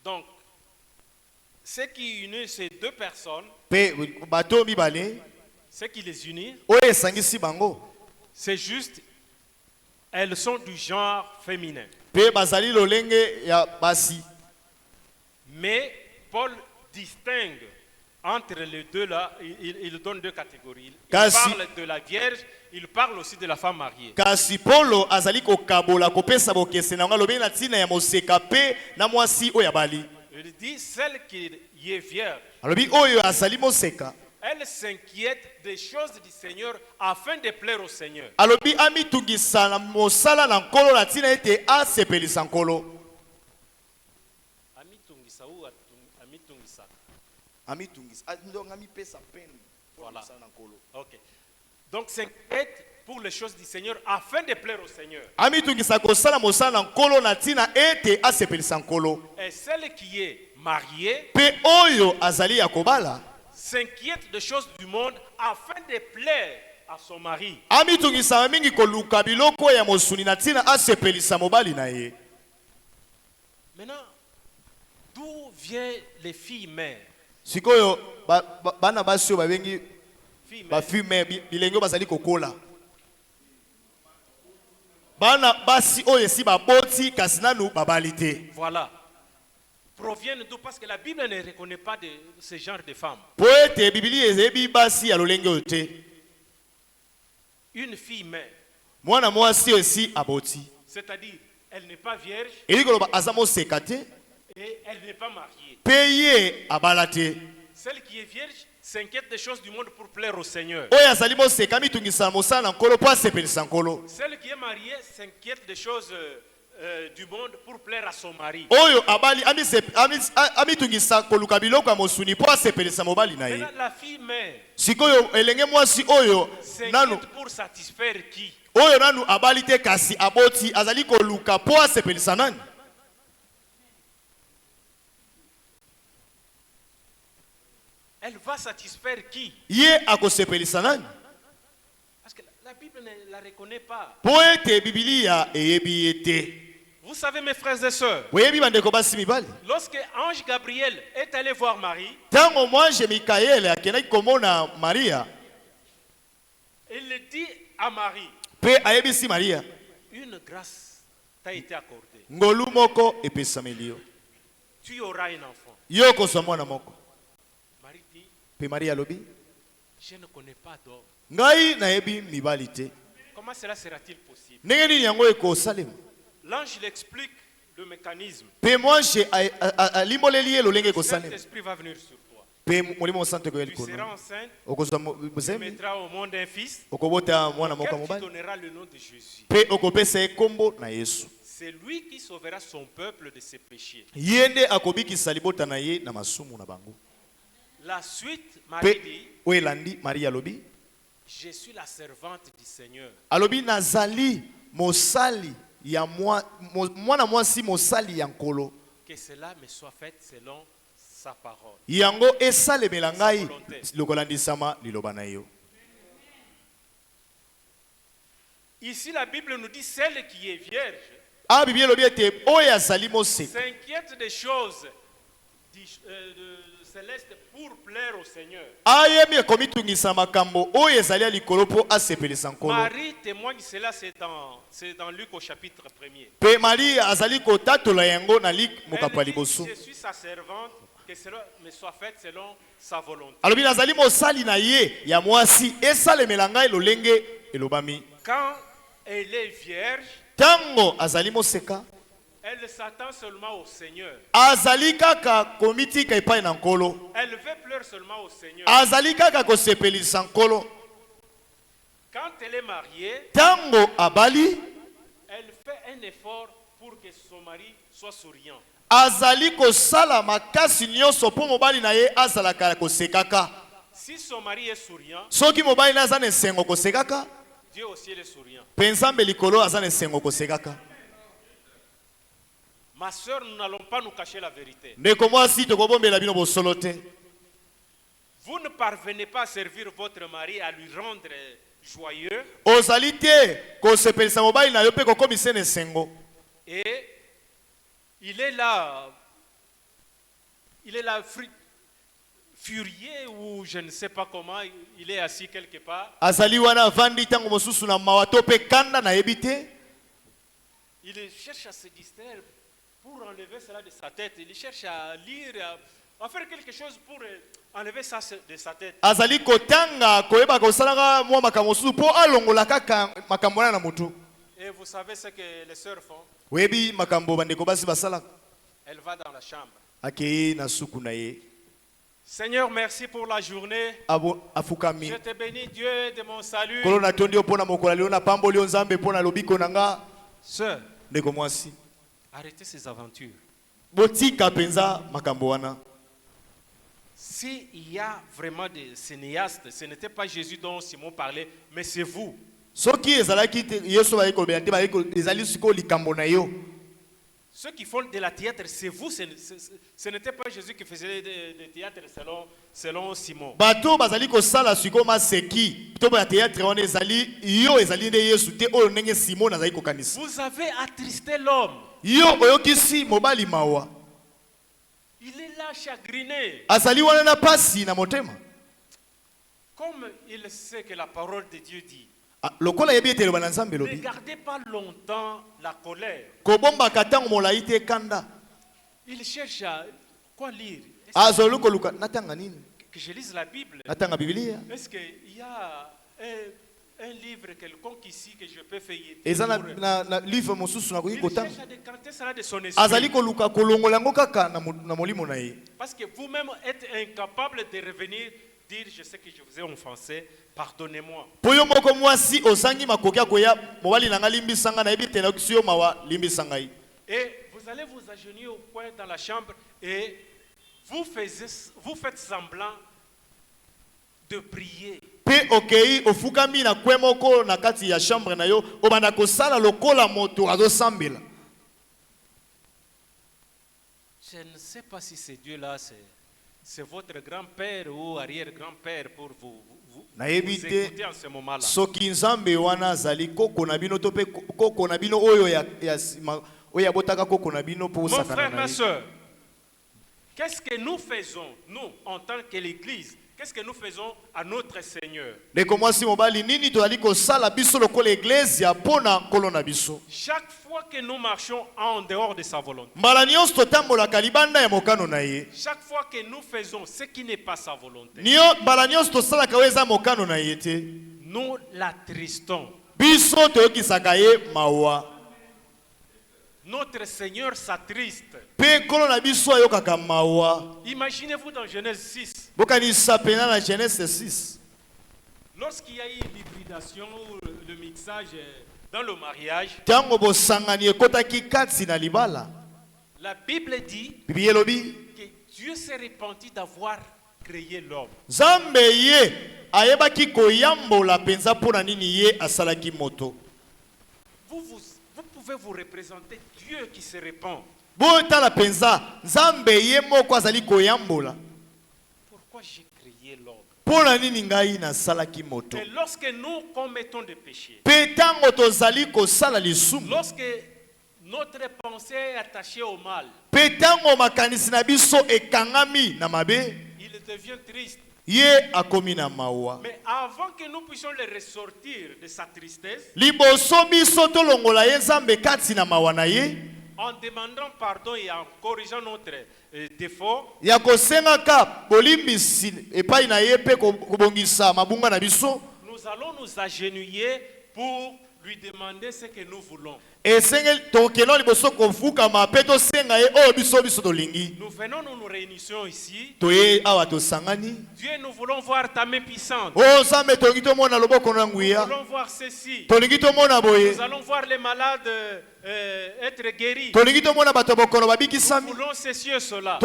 S2: Donc, ce qui unit ces deux personnes, ce qui les unit, c'est juste, elles sont du genre féminin. Mais Paul distingue entre les deux là, il donne deux catégories. Il parle de la vierge, il parle aussi de la femme mariée.
S1: Kasi Paulo azali kokabola kopesa bokese na ngalo bena tina ya moseka pe na mwasi oyo bali.
S2: Il dit celle qui est vierge.
S1: Alobi oyo azali moseka.
S2: Elle s'inquiète des choses du Seigneur afin de plaire au Seigneur.
S1: Alobi amitungisa na mosala na nkolo na tina ete asepelisa nkolo.
S2: Amitungisa ou amitungisa?
S1: Amitungisa. Ndonga mipesa pen.
S2: Voilà. OK. Donc s'inquiète pour les choses du Seigneur afin de plaire au Seigneur.
S1: Amitungisa kosala mosala na nkolo na tina ete asepelisa nkolo.
S2: Et celle qui est mariée
S1: pe oyo azali ya kobala
S2: s'inquiète des choses du monde afin de plaire à son mari.
S1: Amitungisa mingi koluka biloko ya mosuni na tina asepelisa mobali na ye.
S2: Maintenant, d'où viennent les filles mères?
S1: Sikoyo bana basi ba bengi ba filles bilengo bazali kokola. Bana basi oyo si ba boti kasi nanu babalite.
S2: Voilà. Proviennent d'où? Parce que la Bible ne reconnaît pas de ce genre de femmes.
S1: Poète Bibli ezebi basi ya lolenge ote.
S2: Une fille mère.
S1: Mwana mwasi aussi aboti.
S2: C'est-à-dire, elle n'est pas vierge.
S1: Elikoloba azamo sekate.
S2: Et elle n'est pas mariée.
S1: Payé abalate.
S2: Celle qui est vierge s'inquiète des choses du monde pour plaire au Seigneur.
S1: Oya salimo sekami tungisa mosala nkolo po asepelisa nkolo.
S2: Celle qui est mariée s'inquiète des choses du monde pour plaire à son mari.
S1: Oyo abali amitungisa koluka biloko ya mosuni po asepelisa mobali na ye.
S2: La fille mère
S1: Sikoyo elenge mwasi oyo nanu
S2: pour satisfaire qui?
S1: Oyo nanu abali te kasi aboti azali koluka po asepelisa nani?
S2: Elle va satisfaire qui?
S1: Ye akosepelisa nani?
S2: Parce que la Bible ne la reconnaît pas.
S1: Poète Biblia eyebi ete.
S2: Vous savez mes frères et sœurs,
S1: lorsque
S2: ange Gabriel est allé voir Marie,
S1: tango mwange Mikael akenaki komona Maria,
S2: il dit à Marie,
S1: pe ayebisi Maria,
S2: une grâce t'a été accordée.
S1: Ngolu moko epesameli yo.
S2: Tu auras un enfant.
S1: Yo kozwa mwana moko.
S2: Marie dit,
S1: pe Maria lobi,
S2: je ne connais pas d'homme.
S1: Ngai nayebi mibali te.
S2: Comment cela sera-t-il possible?
S1: Ndenge nini yango ekosalema?
S2: L'ange l'explique le mécanisme.
S1: Pe mwange alimoleli ye lolenge ekosalema.
S2: L'esprit va venir sur toi.
S1: Pe molimo sante ko
S2: Tu
S1: yeliko.
S2: seras enceinte.
S1: Okozwa
S2: Tu
S1: muzemi.
S2: mettras au monde un fils.
S1: Okobota mwana moko
S2: Tu
S1: mobali.
S2: donneras le nom de Jésus.
S1: Pe okopesa ekombo na Yesu.
S2: C'est lui qui sauvera son peuple de ses péchés.
S1: Yende akobikisa libota na ye na masumu na bango.
S2: La suite, Marie dit,
S1: Oelandi Maria lobi,
S2: je suis la servante du Seigneur.
S1: alobi nazali mosali ya mwana mwasi mosali ya nkolo.
S2: Que cela me soit fait selon sa parole.
S1: Yango esalemela ngai lokolandisama liloba na yo.
S2: Ici la Bible nous dit celle qui est vierge
S1: Bible lobi ete oyo azali moseka
S2: s'inquiète des choses célestes pour plaire au Seigneur.
S1: ayemi ekomitungisa makambo oyo ezali ya likolo mpo asepelisa nkolo.
S2: Marie témoigne cela, c'est dans Luc au chapitre 1er.
S1: Pe Maria azali kotatola yango na Luc mokapa liboso.
S2: Je suis sa servante, que cela me soit fait selon sa volonté.
S1: Alobi nazali mosali na ye ya mwasi esalemela ngai lolenge elobami.
S2: Quand elle est vierge,
S1: Tango azali moseka,
S2: elle s'attend seulement au Seigneur.
S1: azali kaka komitika epai na nkolo.
S2: Elle veut pleurer seulement au Seigneur.
S1: Azali kaka kosepelisa nkolo.
S2: Quand elle est mariée,
S1: Tango abali,
S2: elle fait un effort pour que son mari soit souriant.
S1: azali kosala makasi nyonso mpo mobali na ye azalaka kosekaka.
S2: Si son mari est souriant,
S1: Soki mobali na aza na esengo kosekaka,
S2: Dieu aussi est souriant.
S1: pe Nzambe likolo aza na esengo kosekaka.
S2: Ma soeur, nous n'allons pas nous cacher la vérité.
S1: Ndeko mwasi tokobombela bino bosolo te.
S2: Vous ne parvenez pas à servir votre mari, à lui rendre joyeux.
S1: Ozali te kosepelisa mobali na yo pe kokomisa na esengo.
S2: Et il est là furieux ou je ne sais pas comment, il est assis quelque part.
S1: Azali wana vandi tango mosusu na mawato pe kanda na yebite.
S2: Il cherche à se distraire pour enlever cela de sa tête. Il cherche à lire, à faire quelque chose pour enlever ça de sa tête.
S1: Azali kotanga koyeba kosalanga mwa makambo mosusu po alongola kaka makambo na mutu.
S2: Et vous savez ce que les sœurs font?
S1: Webi makambo bandeko basi basala.
S2: Elle va dans la chambre.
S1: Akei na suku na ye.
S2: Seigneur, merci pour la journée.
S1: Afukami.
S2: Je te bénis, Dieu, de mon salut.
S1: Kolona tondi opona mokola leona pamboli onzambe pona lobiko nanga.
S2: Sœur,
S1: ndeko mwasi.
S2: Arrêtez ces aventures.
S1: Botika penza makambo wana.
S2: S'il y a vraiment des cinéastes, ce n'était pas Jésus dont Simon parlait, mais c'est vous.
S1: Soki ezalaki Yesu ba ekolo bente ba ekolo ezali siko likambo na yo.
S2: Ceux qui font de la théâtre, c'est vous. Ce n'était pas Jésus qui faisait de théâtre selon Simon.
S1: Bato bazali ko sala siko maseki. To ba théâtre wana ezali yo ezali nde Yesu te oyo ndenge Simon azali ko kanisa.
S2: Vous avez attristé l'homme.
S1: Yo oyokisi mobali mawa.
S2: Il est là chagriné.
S1: Azali wana na pasi na motema.
S2: Comme il sait que la parole de Dieu dit.
S1: Lokola yebi etelo bana nzambe lobi.
S2: Ne gardez pas longtemps la colère.
S1: Kobomba katango molai te kanda.
S2: Il cherche à quoi lire.
S1: Azolu koluka natanga nini?
S2: Que je lise la Bible.
S1: Natanga Biblia.
S2: Est-ce qu'il y a un livre quelconque ici que je peux feuilleter?
S1: Ezana na livre mosusu na koyi kotanga.
S2: Il cherche à décanter cela de son esprit.
S1: Azali koluka kolongola ngo kaka na molimo na ye.
S2: Parce que vous-même êtes incapable de revenir dire je sais que je vous ai offensé, pardonnez-moi.
S1: Poyo moko mwasi osangi makoki akoya mobali nanga limbisanga na yebi tena kisiyo mawa limbisanga yi.
S2: Et vous allez vous agenouiller au coin dans la chambre et vous faites semblant de prier.
S1: Pe okei ofukami na kwemoko na kati ya chambre na yo obanda kosala lokola moto azosambela.
S2: Je ne sais pas si ce Dieu-là c'est votre grand-père ou arrière-grand-père pour vous écouter en ce moment-là.
S1: Soki nzambe wana zali koko na bino to pe koko na bino oyo ya oya botaka koko na bino po sakana.
S2: Mon frère, ma soeur, qu'est-ce que nous faisons, nous, en tant que l'Église? Qu'est-ce que nous faisons à notre Seigneur? Chaque fois que nous marchons en dehors de sa volonté, chaque fois que nous faisons ce qui n'est pas sa volonté, nous l'attristons. Notre Seigneur s'attriste. Imaginez-vous dans Genèse 6. Lorsqu'il y a eu l'hybridation ou le mixage dans le mariage, la Bible dit que Dieu s'est repenti d'avoir créé l'homme. Vous pouvez vous représenter Dieu qui se répand. Pourquoi j'ai créé l'homme? Et lorsque nous commettons des péchés, lorsque notre pensée est attachée au mal, il devient triste. Mais avant que nous puissions le ressortir de sa tristesse, en demandant pardon et en corrigeant notre défaut, nous allons nous agenouiller pour lui demander ce que nous voulons. Nous venons, nous nous réunissons ici. Dieu, nous voulons voir ta main puissante. Nous voulons voir ceci. Nous allons voir les malades être guéris. Nous voulons ceci et cela.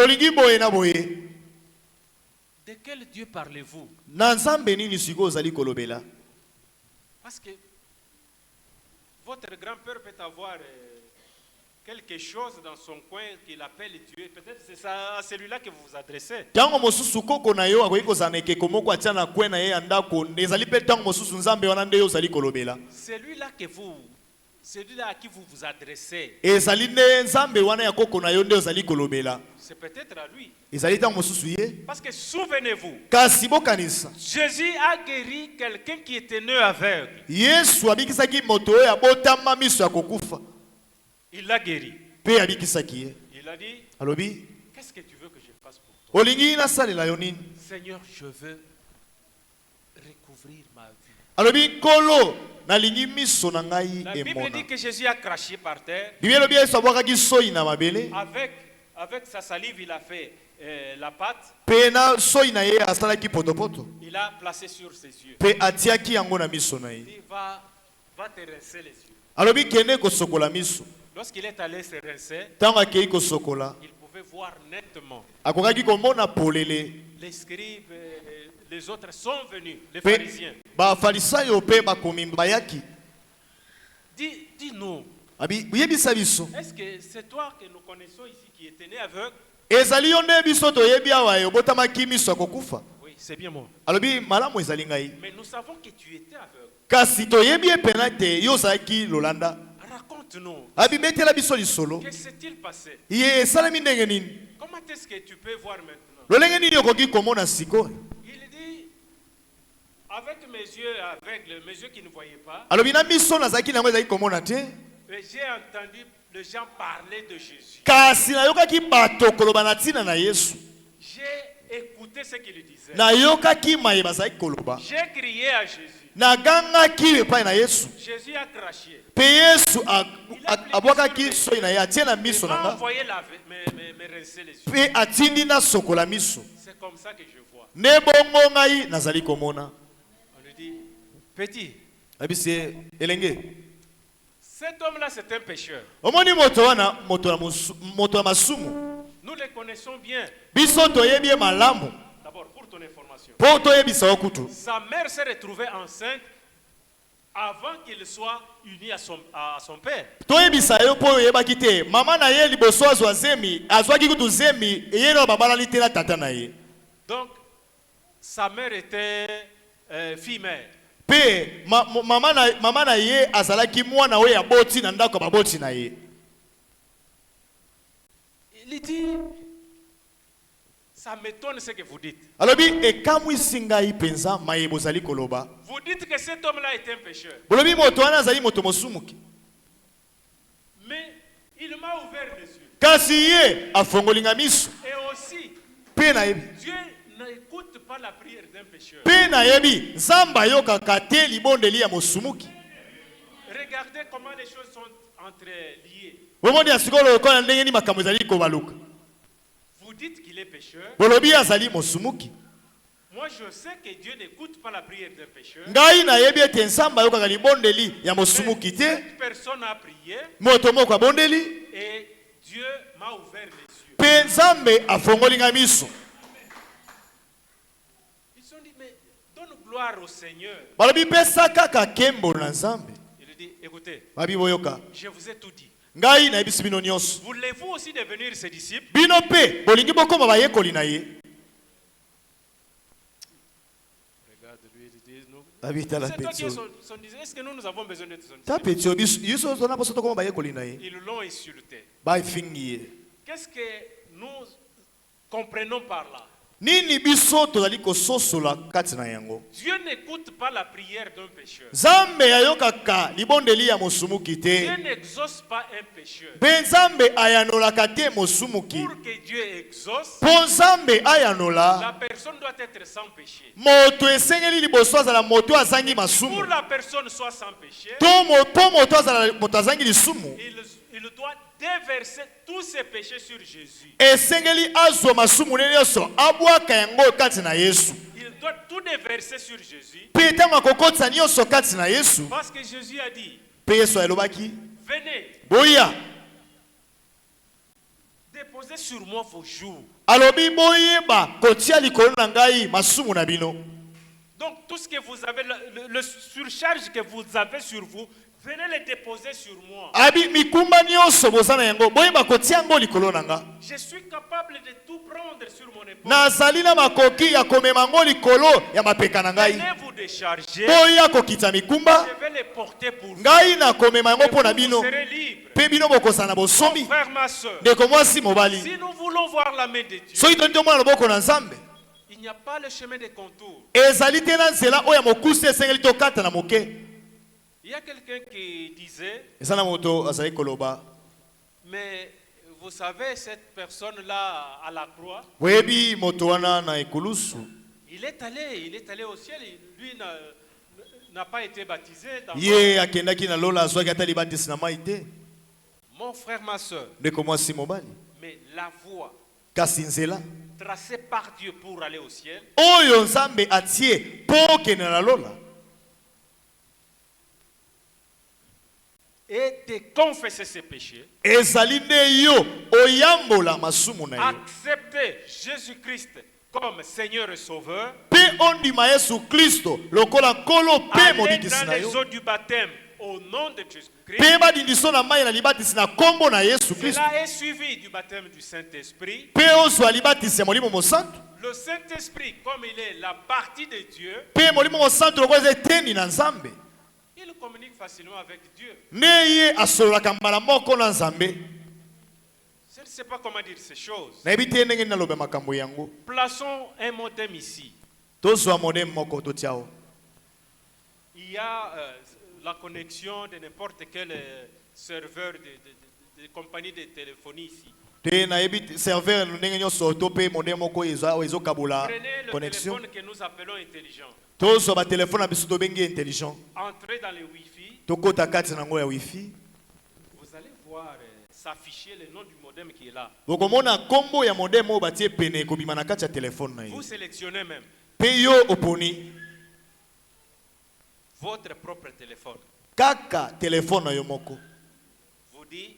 S2: De quel Dieu parlez-vous? Parce que votre grand-père peut avoir quelque chose dans son coin qu'il appelle Dieu. Peut-être c'est à celui-là que vous vous adressez. Celui-là que vous celui-là à qui vous vous adressez,
S1: ezali nde nzambe wana ya koko na yo nde ozali kolobela.
S2: c'est peut-être à lui.
S1: Ezali ntango mosusu ye.
S2: Parce que souvenez-vous,
S1: Kasi bokanisa.
S2: Jésus a guéri quelqu'un qui était né aveugle.
S1: Yesu abikisaki moto oyo abotama miso ya kokufa.
S2: Il l'a guéri.
S1: Pe abikisaki ye.
S2: Il a dit,
S1: Alobi,
S2: qu'est-ce que tu veux que je fasse pour toi?
S1: olingi nasalela yo nini?
S2: Seigneur, je veux recouvrir ma vue.
S1: Alobi kolo nalingi miso na ngai
S2: La Bible
S1: emona.
S2: dit que Jésus a craché par terre.
S1: Bible elobi Yesu abwakaki soyi na mabele.
S2: Avec sa salive, il a fait la pâte.
S1: Pe na soyi na ye asalaki potopoto.
S2: Il a placé sur ses yeux.
S1: Pe atiaki yango na miso na ye.
S2: Il dit, va te rincer les yeux.
S1: Alobi kende kosokola miso.
S2: Lorsqu'il est allé se rincer,
S1: Ntango akei kosokola,
S2: il pouvait voir nettement.
S1: akokaki komona polele.
S2: Les scribes, les autres sont venus, les
S1: Pe
S2: pharisiens.
S1: bafarisayo pe bakomi bayaki.
S2: Dis-nous,
S1: Abi uyebisa biso.
S2: est-ce que c'est toi que nous connaissons ici qui était né aveugle?
S1: Ezali yo nde biso toyebi awa yo botamaki miso ya kokufa.
S2: Oui, c'est bien moi.
S1: Alobi malamu ezali ngai.
S2: Mais nous savons que tu étais aveugle.
S1: Kasi toyebi epena te yo ozalaki lolanda.
S2: Raconte-nous,
S1: Abi betela biso lisolo.
S2: que s'est-il passé?
S1: Ye esalami ndenge nini?
S2: Comment est-ce que tu peux voir maintenant?
S1: Lolenge nini okoki komona sikoyo?
S2: Il dit, avec mes yeux aveugles, mes yeux qui ne voyaient pas,
S1: Alobi na miso nazalaki nango ezalaki komona te.
S2: j'ai entendu les gens parler de Jésus.
S1: Kasi nayokaki bato koloba na ntina na Yesu.
S2: J'ai écouté ce qu'il disait.
S1: Nayokaki maye bazalaki koloba.
S2: J'ai crié à Jésus.
S1: Nagangaki epai na Yesu.
S2: Jésus a craché.
S1: Pe Yesu abwakaki soyi na ye atie na
S2: Il
S1: miso na
S2: m'a
S1: nga.
S2: envoyé me rincer les yeux.
S1: Pe atindi na sokola miso.
S2: C'est comme ça que je vois.
S1: Ne bongo ngai nazali komona.
S2: On lui dit, petit,
S1: Abise elenge.
S2: cet homme-là, c'est un pécheur.
S1: Omoni moto wana moto ya masumu.
S2: Nous le connaissons bien.
S1: Biso toyebi ye malamu.
S2: D'abord, pour ton information.
S1: Po toyebisa yo kutu.
S2: Sa mère s'est retrouvée enceinte avant qu'il soit uni à son père.
S1: Toyebisa yo po oyebaki te. Mama na ye liboso azwa zemi, azwaki kutu zemi, ye no babalani te na tata na ye.
S2: Donc, sa mère était fille-mère.
S1: Pe mama na ye azalaki mwana oyo aboti na ndako baboti na ye.
S2: Il dit, ça m'étonne ce que vous dites.
S1: Alobi ekamwisi ngai penza maye bozali koloba.
S2: Vous dites que cet homme-là est un pécheur.
S1: Bolobi moto wana azali moto mosumuki.
S2: Mais il m'a ouvert les yeux.
S1: Kasi ye afongolinga miso.
S2: Et aussi,
S1: Pe na yebi.
S2: Dieu n'écoute pas la prière d'un pécheur.
S1: Pe na yebi nzamba yokaka te libondeli ya mosumuki.
S2: Regardez comment les choses sont entreliées.
S1: Bomoni asikolo ko na ndenge ni makambo ezali kobaluka.
S2: Vous dites qu'il est pécheur.
S1: Bolobi azali mosumuki.
S2: Moi, je sais que Dieu n'écoute pas la prière d'un pécheur.
S1: Ngai na yebi ete nzamba yokaka libondeli ya mosumuki te.
S2: Cette personne a prié
S1: Moto moko abondeli.
S2: et Dieu m'a ouvert les yeux.
S1: Pe nzambe afongolinga miso.
S2: Ils se sont dit, mais donne gloire au Seigneur.
S1: Balobi pesa kaka kembo na nzambe.
S2: Il dit, écoutez,
S1: Babi boyoka.
S2: je vous ai tout dit.
S1: Ngai na yebisi bino nyonso.
S2: Voulez-vous aussi devenir ses disciples?
S1: Bino pe bolingi bokoma bayekoli na ye.
S2: Regarde lui, il dit, nous.
S1: Babi tala
S2: C'est toi qui es
S1: petio.
S2: son disciple. Est-ce que nous avons besoin d'être son
S1: Ta
S2: disciple?
S1: petio biso yiso zona poso tokoma bayekoli na ye.
S2: Ils l'ont insulté.
S1: Bai fingi ye.
S2: Qu'est-ce que nous comprenons par là?
S1: Nini biso tozali kososola kati na yango.
S2: Dieu n'écoute pas la prière d'un pécheur.
S1: Nzambe ayokaka libondeli ya mosumuki te.
S2: Dieu n'exauce pas un pécheur.
S1: Pe nzambe ayanolaka te mosumuki.
S2: Pour que Dieu exauce,
S1: Po nzambe
S2: la
S1: ayanola,
S2: personne doit être sans péché.
S1: moto esengeli liboso azala moto azangi
S2: Pour
S1: masumu.
S2: la personne soit sans péché,
S1: Po moto azala moto azangi lisumu.
S2: il doit déverser tous ses péchés sur Jésus.
S1: Esengeli azwa masumu ne nyonso abwaka yango kati na Yesu.
S2: Il doit tout déverser sur Jésus.
S1: Pe ntango akokotisa nyonso kati na Yesu.
S2: Parce que Jésus a dit,
S1: Pe Yesu alobaki
S2: venez,
S1: boya.
S2: déposez sur moi vos jours.
S1: Alobi boyeba kotia likolo na ngai masumu na bino.
S2: Donc tout ce que vous avez, le surcharge que vous avez sur vous, venez les déposer sur moi.
S1: Abi mikumba nyonso bozana yango boyeba kotia yango likolo nanga.
S2: Je suis capable de tout prendre sur mon épaule.
S1: Nazali na makoki ya komema ngo likolo ya mapeka na ngai.
S2: Venez vous décharger.
S1: Boya kokita mikumba.
S2: Je vais les porter pour vous.
S1: Ngai na komema yango pona bino.
S2: Vous serez libre.
S1: Pe bino bokozana bosomi.
S2: Frère, ma soeur.
S1: Ndeko mwasi mobali.
S2: Si nous voulons voir la main de Dieu,
S1: Soki tondi tomona loboko na Nzambe.
S2: il n'y a pas le chemin des contours.
S1: Ezali te na nzela oyo ya mokusi esengeli tokata na moke.
S2: Il y a quelqu'un qui disait,
S1: Ezana moto azali koloba.
S2: mais vous savez, cette personne-là à la croix,
S1: Webi moto wana na ekulusu.
S2: il est allé au ciel. Lui n'a pas été baptisé.
S1: Ye akendaki na lola azwaki ata libatisi na mai te.
S2: Mon frère, ma soeur,
S1: Ndeko mwasi mobali.
S2: mais la voie
S1: Kasi nzela
S2: tracée par Dieu pour aller au ciel,
S1: oyo Nzambe atie po kende na lola
S2: et de confesser ses péchés,
S1: ezali nde yo oyambola masumu na yo
S2: accepter Jésus-Christ comme Seigneur et Sauveur,
S1: pe ondima Yesu Kristo lokola nkolo pe
S2: aller
S1: mobikisi
S2: dans
S1: na
S2: les
S1: yo
S2: eaux du baptême au nom de Jésus-Christ.
S1: pe badindiso na mai na libatisi na kombo na Yesu Kristo
S2: Cela est suivi du baptême du Saint-Esprit.
S1: pe ozwa libatisi ya molimo mosantu
S2: Le Saint-Esprit, comme il est la partie de Dieu,
S1: pe molimo mosantu lokola eza etendi na Nzambe
S2: il communique facilement avec Dieu.
S1: nde ye asololaka mbala moko na Nzambe.
S2: Je ne sais pas comment dire ces choses.
S1: Nayebi te ndenge naloba makambo yango.
S2: Plaçons un modem ici.
S1: Tozwa modem moko totia awa.
S2: Il y a la connexion de n'importe quel serveur de compagnie de téléphonie ici.
S1: Te nayebi serveur ndenge nyonso to pe modem moko ezokabula
S2: Prenez le
S1: connexion.
S2: téléphone que nous appelons intelligent.
S1: Tozwa ba téléphone na biso tobengi intelligent.
S2: Entrez dans le Wi-Fi.
S1: Tokota kati nango ya wifi.
S2: Vous allez voir s'afficher le nom du modem qui est là.
S1: Bokomona kombo ya modem oyo batie pene kobima na kati ya téléphone na
S2: Vous
S1: yo.
S2: sélectionnez même
S1: Pe yo oponi
S2: votre propre téléphone.
S1: kaka téléphone na yo moko.
S2: Vous dites,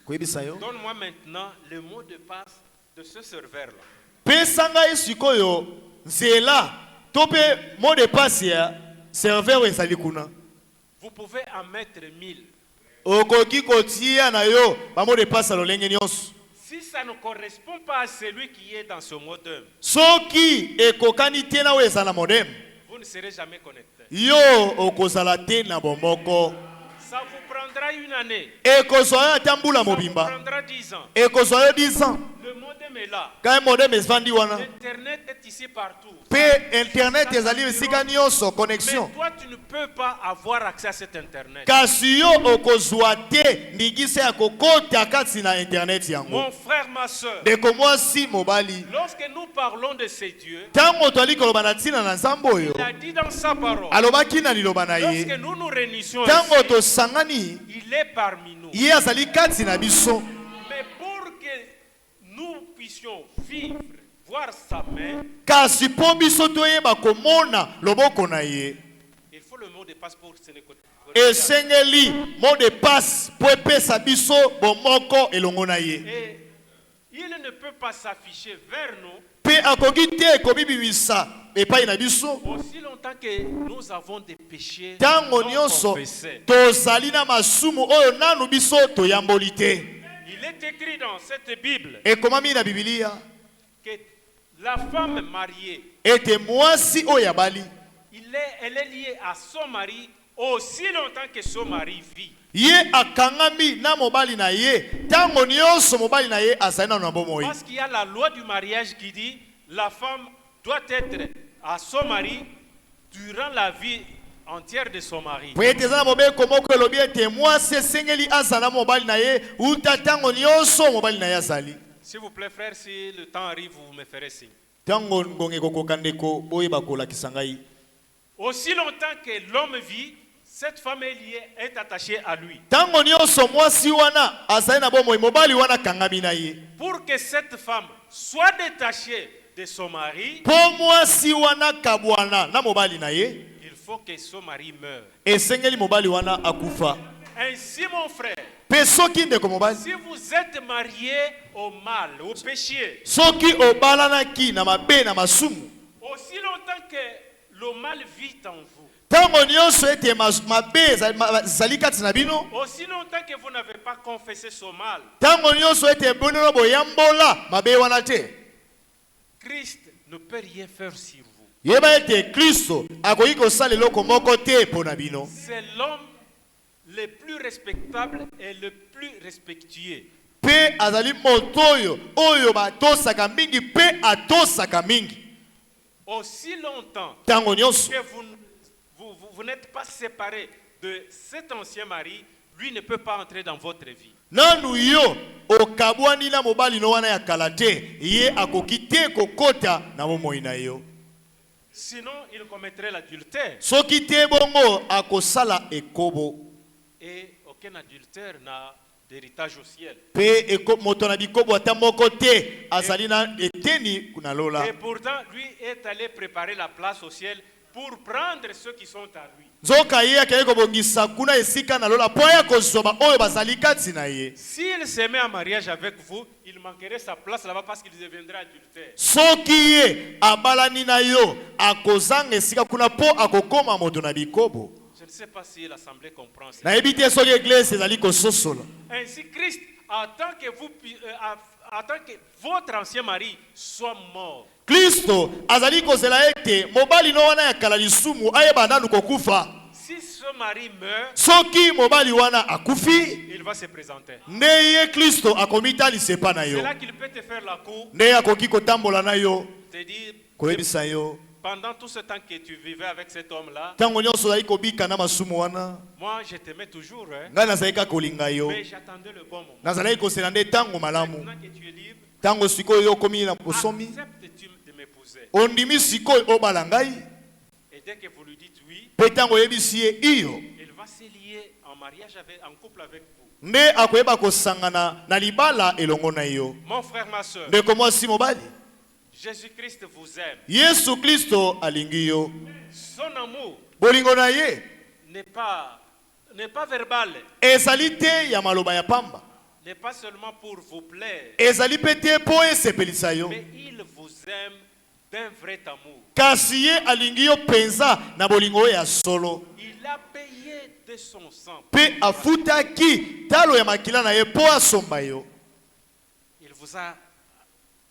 S1: Koyebisa yo.
S2: donne-moi maintenant le mot de passe de ce serveur-là.
S1: Pesa ngai sikoyo nzela to pe mot de passe ya serveur oyo ezali kuna.
S2: Vous pouvez en mettre 1000.
S1: Okoki kotia na yo ba mot de passe ya lolenge nyonso.
S2: Si ça ne correspond pas à celui qui est dans ce modem,
S1: Soki ekokani te na oyo eza na modem,
S2: vous ne serez jamais connecté.
S1: yo okozala te na bomoko.
S2: Ça vous prendra une année.
S1: Ekozwa yo ata mbula
S2: Ça vous
S1: mobimba.
S2: prendra 10 ans.
S1: Ekozwa yo 10 ans.
S2: Le modem est là.
S1: Kaya modem ezvandi wana.
S2: Internet est ici partout.
S1: Pe internet ezali esika nyonso
S2: Mais
S1: connexion.
S2: toi, tu ne peux pas avoir accès à cet internet.
S1: Kasi yo okozwa te ndigisa ya kokota kati na internet yango.
S2: Mon frère, ma soeur,
S1: Ndeko mwasi mobali.
S2: lorsque nous parlons de ces dieux,
S1: Tango toali koloba na ntina na Nzambe oyo.
S2: il a dit dans sa parole,
S1: Alobaki na liloba na
S2: lorsque
S1: ye.
S2: nous nous réunissons
S1: Tango
S2: ici,
S1: tosangani,
S2: il est parmi nous.
S1: ye azali kati na biso.
S2: Mais pour que nous puissions vivre, voir sa main,
S1: Kasi po biso toyeba komona loboko na ye.
S2: il faut le mot de passe pour se connecter.
S1: Esengeli mot de passe po epesa biso bomoko elongo na ye.
S2: Et il ne peut pas s'afficher vers nous
S1: Pe akoki te kobibimisa epai na biso.
S2: aussi longtemps que nous avons des péchés
S1: Tango
S2: non
S1: nyonso
S2: confessés.
S1: tozali na masumu oyo nanu biso toyamboli te.
S2: Il est écrit dans cette Bible
S1: Ekomami na Biblia
S2: que la femme mariée,
S1: ete mwasi oyo abali
S2: elle est liée à son mari aussi longtemps que son mari vit.
S1: ye akangami na mobali na ye tango nyonso mobali na ye azali nanu na bomoi.
S2: Parce qu'il y a la loi du mariage qui dit la femme doit être à son mari durant la vie entière de son mari.
S1: Po ete eza na mobeko moko elobi ete mwasi esengeli azala na mobali na ye uta tango nyonso mobali na ye azali.
S2: S'il vous plaît, frère, si le temps arrive, vous me ferez signe.
S1: Tango ngonge kokoka ndeko boyeba kolakisa ngai.
S2: Aussi longtemps que l'homme vit, cette femme est liée, est attachée à lui.
S1: Tango nyonso mwasi wana azali na bomoi mobali wana kangami na ye.
S2: Pour que cette femme soit détachée de son mari,
S1: Po mwasi wana kabwana na mobali na ye
S2: il faut que son mari meure.
S1: esengeli mobali wana akufa.
S2: Ainsi, mon frère,
S1: Pe soki ndeko mobali
S2: si vous êtes marié au mal, au péché,
S1: soki obalanaki na mabe na masumu
S2: aussi longtemps que le mal vit en vous, Aussi longtemps que vous n'avez pas confessé ce mal, Christ ne peut rien faire sur vous. C'est l'homme le plus respectable et le plus respectueux. Aussi longtemps que vous n'êtes pas séparés de cet ancien mari, lui ne peut pas entrer dans votre vie. Sinon, il commettrait l'adultère. Et aucun adultère n'a d'héritage au ciel. Et pourtant, lui est allé préparer la place au ciel pour prendre ceux qui sont à lui. S'il se met en mariage avec vous, il manquerait sa place là-bas parce qu'il deviendrait adultère. Je ne sais pas si l'assemblée comprend ça. Ainsi, Christ attend que votre ancien mari soit mort.
S1: Kristo azali kozela ete mobali no wana ya kala lisumu ayeba nanu kokufa.
S2: Si ce mari meurt,
S1: soki mobali wana akufi,
S2: il va se présenter.
S1: Neye Kristo akomita lisepa na yo.
S2: C'est là qu'il peut te faire la cour.
S1: Neye akoki kotambola na yo.
S2: Te dire
S1: koyebisa yo.
S2: Pendant tout ce temps que tu vivais avec cet homme-là,
S1: tango nyonso zali kobika na masumu wana.
S2: Moi je t'aimais toujours, hein.
S1: Nga nazalika kolinga yo.
S2: Mais j'attendais le bon moment.
S1: Nazalaki kosela nde tango malamu.
S2: Maintenant que tu es libre,
S1: tango sikoyo okomi na posomi.
S2: Acceptes-tu de m'épouser?
S1: Ondimi sikoyo obala ngai.
S2: Et dès que vous lui dites oui,
S1: pe tango yebisi ye iyo,
S2: il va se lier en mariage en couple avec vous.
S1: Nde akoyeba kosangana na libala elongo na yo.
S2: Mon frère, ma soeur,
S1: ndeko mwasi mobali,
S2: Jésus-Christ vous aime.
S1: Yesu Kristo alingi yo.
S2: Son amour
S1: bolingo na ye
S2: n'est pas verbal.
S1: ezali te ya maloba ya pamba.
S2: N'est pas seulement pour vous plaire.
S1: ezali pe te po esepelisa yo.
S2: Mais il vous aime d'un vrai amour.
S1: Kasi ye alingi yo penza na bolingo ya solo.
S2: Il a payé de son sang.
S1: Pe afutaki talo ya makila na ye po asomba yo.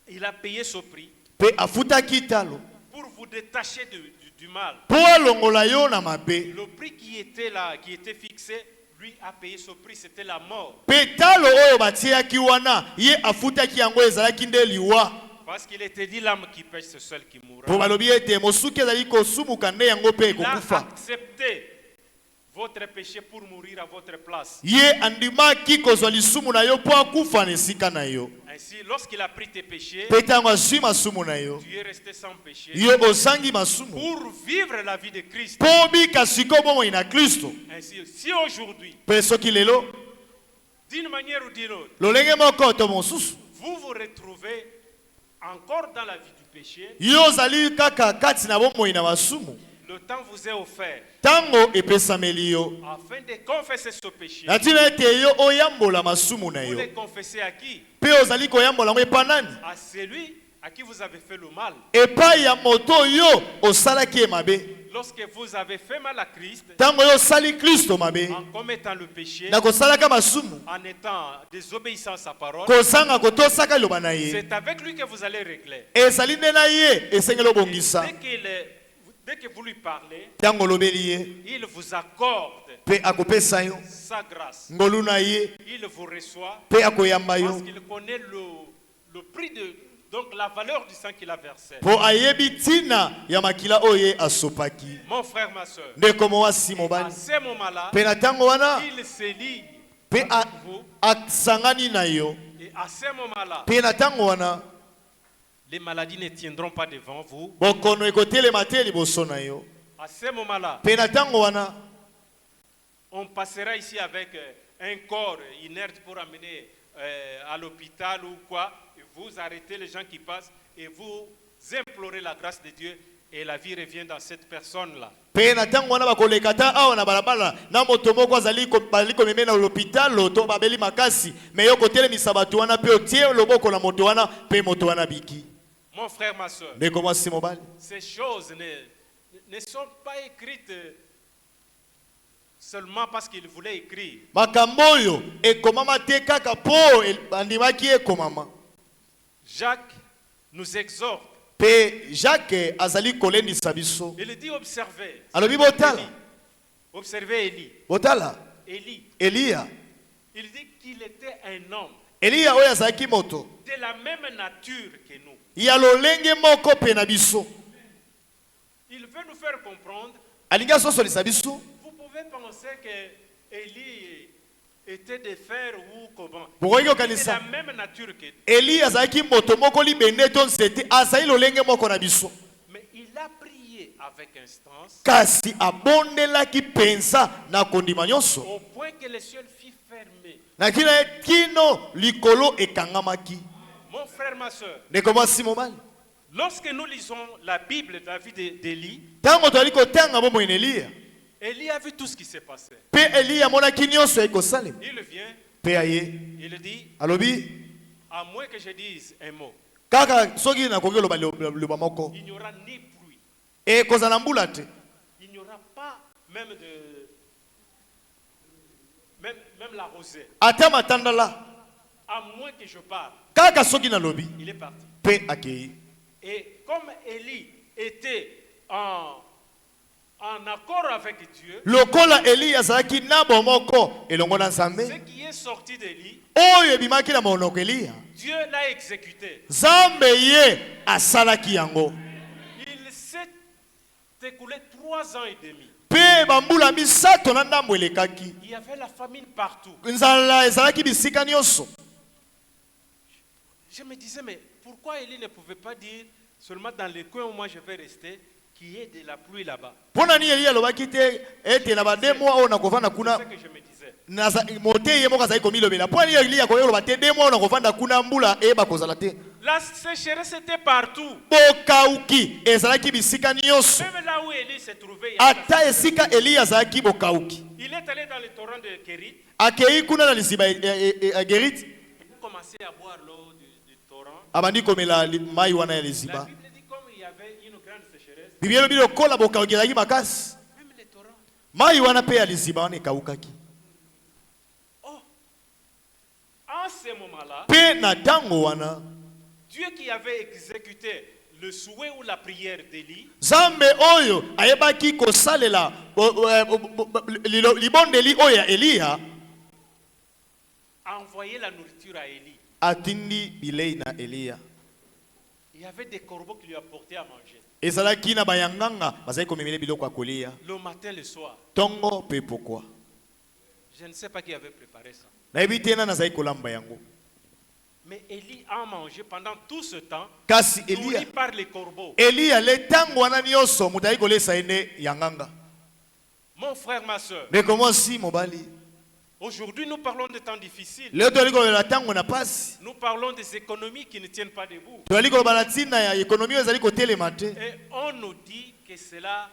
S2: Il a payé ce prix.
S1: Pe afutaki talo
S2: pour vous détacher du mal.
S1: Po alongola yo na mabe.
S2: Le prix qui était là, qui était fixé, lui a payé ce prix, c'était la mort.
S1: Pe talo oyo batiaki wana ye afutaki yango ezalaki nde liwa.
S2: Parce qu'il était dit l'âme qui pêche, c'est seul qui mourra.
S1: Po balobi ete mosuki ezali kosumuka nde yango pe ekokufa.
S2: Il a accepté votre péché pour mourir à votre place.
S1: Ye andimaki kozwa lisumu na yo po akufa na esika na yo.
S2: Ainsi, lorsqu'il a pris tes péchés,
S1: pe tango azwi masumu na yo,
S2: tu es resté sans péché.
S1: yo ozangi masumu
S2: pour vivre la vie de Christ.
S1: Po bika siko bomoi na Kristo.
S2: Ainsi, si aujourd'hui,
S1: pe soki lelo,
S2: d'une manière ou d'une autre,
S1: lolenge moko to mosusu,
S2: vous vous retrouvez encore dans la vie du péché,
S1: yo ozali kaka kati na bomoi na masumu,
S2: le temps vous est offert
S1: tango epesameli yo
S2: afin de confesser ce péché.
S1: na tina ete yo oyambola masumu na
S2: Vous
S1: yo.
S2: le confessez à qui?
S1: Pe ozali koyambola ngo epa nani?
S2: À celui à qui vous avez fait le mal.
S1: Epai ya moto yo osalaki ye mabe.
S2: Lorsque vous avez fait mal à Christ,
S1: tango yo osali Kristo mabe,
S2: en commettant le péché,
S1: na kosalaka masumu,
S2: en étant désobéissant à sa parole,
S1: kozanga kotosaka liloba na ye,
S2: c'est avec lui que vous allez régler.
S1: ezali nde na ye esengeli obongisa.
S2: Dès que vous lui parlez,
S1: tango olobeli ye,
S2: il vous accorde
S1: pe akopesa yo
S2: sa grâce.
S1: ngolu na ye,
S2: Il vous reçoit
S1: pe akoyamba yo
S2: parce qu'il connaît le prix donc la valeur du sang qu'il a versé.
S1: po ayebi tina ya makila oye asopaki.
S2: Mon frère, ma soeur,
S1: ndeko mwasi
S2: à
S1: mobali,
S2: ce moment-là,
S1: pe na tango wana
S2: il se lie
S1: pe
S2: avec vous,
S1: asangani na yo,
S2: et à ce moment-là,
S1: pe na tango wana
S2: les maladies ne tiendront pas devant vous.
S1: bokono ekotelema te liboso na yo.
S2: À ce moment-là,
S1: pe na tango wana
S2: on passera ici avec un corps inerte pour amener à l'hôpital ou quoi. Et vous arrêtez les gens qui passent et vous implorez la grâce de Dieu et la vie revient dans cette personne-là.
S1: pe na tango wana bakoleka ta awa na balabala na moto moko azali komeme na l'hôpital to babeli makasi, me yo kotelemisa bato wana pe otie loboko na moto wana pe moto wana biki.
S2: Mon frère, ma soeur,
S1: ndeko mwasi mobali,
S2: ces choses ne sont pas écrites seulement parce qu'il voulait écrire.
S1: Makamboyo ekomama te kaka po andimaki ekomama.
S2: Jacques nous exhorte.
S1: Pe Jacques azali kolendisa biso.
S2: Il dit observez.
S1: Alobi botala.
S2: Observez Élie.
S1: Botala. Elia.
S2: Il dit qu'il était un homme.
S1: Elia oyo azalaki moto.
S2: De la même nature que nous.
S1: Ya lolenge moko pe na biso.
S2: Il veut nous faire comprendre.
S1: Alinga sosolisa biso.
S2: Vous pouvez penser que Élie était de fer ou comment.
S1: C'est
S2: la même nature que nous.
S1: Elie azalaki moto moko libende ton sete azali lolenge moko na biso.
S2: Mais il a prié avec instance.
S1: Kasi abondelaki pensa na kondima nyonso.
S2: Au point que les cieux furent fermés.
S1: Na kina kino likolo ekangamaki.
S2: Mon frère, ma soeur.
S1: Nekomasi mobali.
S2: Lorsque nous lisons la Bible de la vie d'Élie,
S1: tango twali kotanga bombo ina Elia.
S2: Élie a vu tout ce qui s'est passé.
S1: Pe Elia amonaki nyonso ekosalema.
S2: Il vient.
S1: Pe aye.
S2: Il dit.
S1: Alobi.
S2: À moins que je dise un mot.
S1: Kaka soki na koki loba moko.
S2: Il n'y aura ni pluie.
S1: E kozala mbula te.
S2: Il n'y aura pas même la rosée.
S1: Ata matandala.
S2: À moins que je parle.
S1: Kaka soki na lobi.
S2: Il est parti.
S1: Pe akei.
S2: Et comme Élie était en accord avec Dieu,
S1: lokola Eli azalaki na bomoko elongo na Nzambe,
S2: ce qui est sorti d'Élie,
S1: oyo ebimaki na monoko Elia,
S2: Dieu l'a exécuté.
S1: Nzambe ye asalaki yango.
S2: Il s'est écoulé 3 ans et demi.
S1: Pe bambula misato na ndambo elekaki.
S2: Il y avait la famine partout.
S1: Nzala ezalaki bisika nyonso.
S2: Je me disais, mais pourquoi Élie ne pouvait pas dire seulement dans les coins où moi je vais rester, qu'il y ait de la pluie là-bas?
S1: Pona ni Elia lobaki te ete na bademo o na kovanda kuna.
S2: C'est ce que je me disais.
S1: Naza mote ye moka zai komi lobela. Pona ni Elia ko loba te demo na kovanda kuna mbula eba kozala te.
S2: La sécheresse était partout.
S1: Bokauki ezalaki bisika nyonso.
S2: Même là où Élie s'est trouvé,
S1: ata esika Elia azalaki bokauki.
S2: il est allé dans le torrent de Kérit.
S1: Akei kuna na lisiba a Gerit.
S2: Il commençait à boire l'eau du torrent.
S1: Abandi komela mai wana ya
S2: La
S1: liziba.
S2: Bible dit comme il y avait une grande sécheresse,
S1: Biblia bilo kola bokauki ezalaki makasi.
S2: même les torrents.
S1: Mai wana pe ya liziba wana ekaukaki.
S2: Oh, en ce moment-là,
S1: Pe na tango wana
S2: Dieu qui avait exécuté le souhait ou la prière d'Élie,
S1: Nzambe oyo ayebaki kosalela libondeli oyo ya Elia
S2: a envoyé la nourriture à Élie.
S1: atindi bilei na Elia.
S2: Il y avait des corbeaux qui lui apportaient à manger.
S1: Ezalaki na bayanganga bazali komemela biloko ya kolia.
S2: Le matin, le soir.
S1: Tongo pe pourquoi?
S2: Je ne sais pas qui avait préparé ça.
S1: Nayebi te na nazali kolamba yango.
S2: Mais Élie a mangé pendant tout ce temps,
S1: Kasi
S2: nourri
S1: Elia
S2: par les corbeaux.
S1: Elia le tango wana nyonso mutali kolesa ene yanganga.
S2: Mon frère, ma soeur,
S1: Mais comment si mobali?
S2: aujourd'hui nous parlons de temps difficiles.
S1: Leo toli kolela tango na pasi.
S2: Nous parlons des économies qui ne tiennent pas debout.
S1: Toli koloba na tina ya ekonomi ezali kotelema te.
S2: Et on nous dit que cela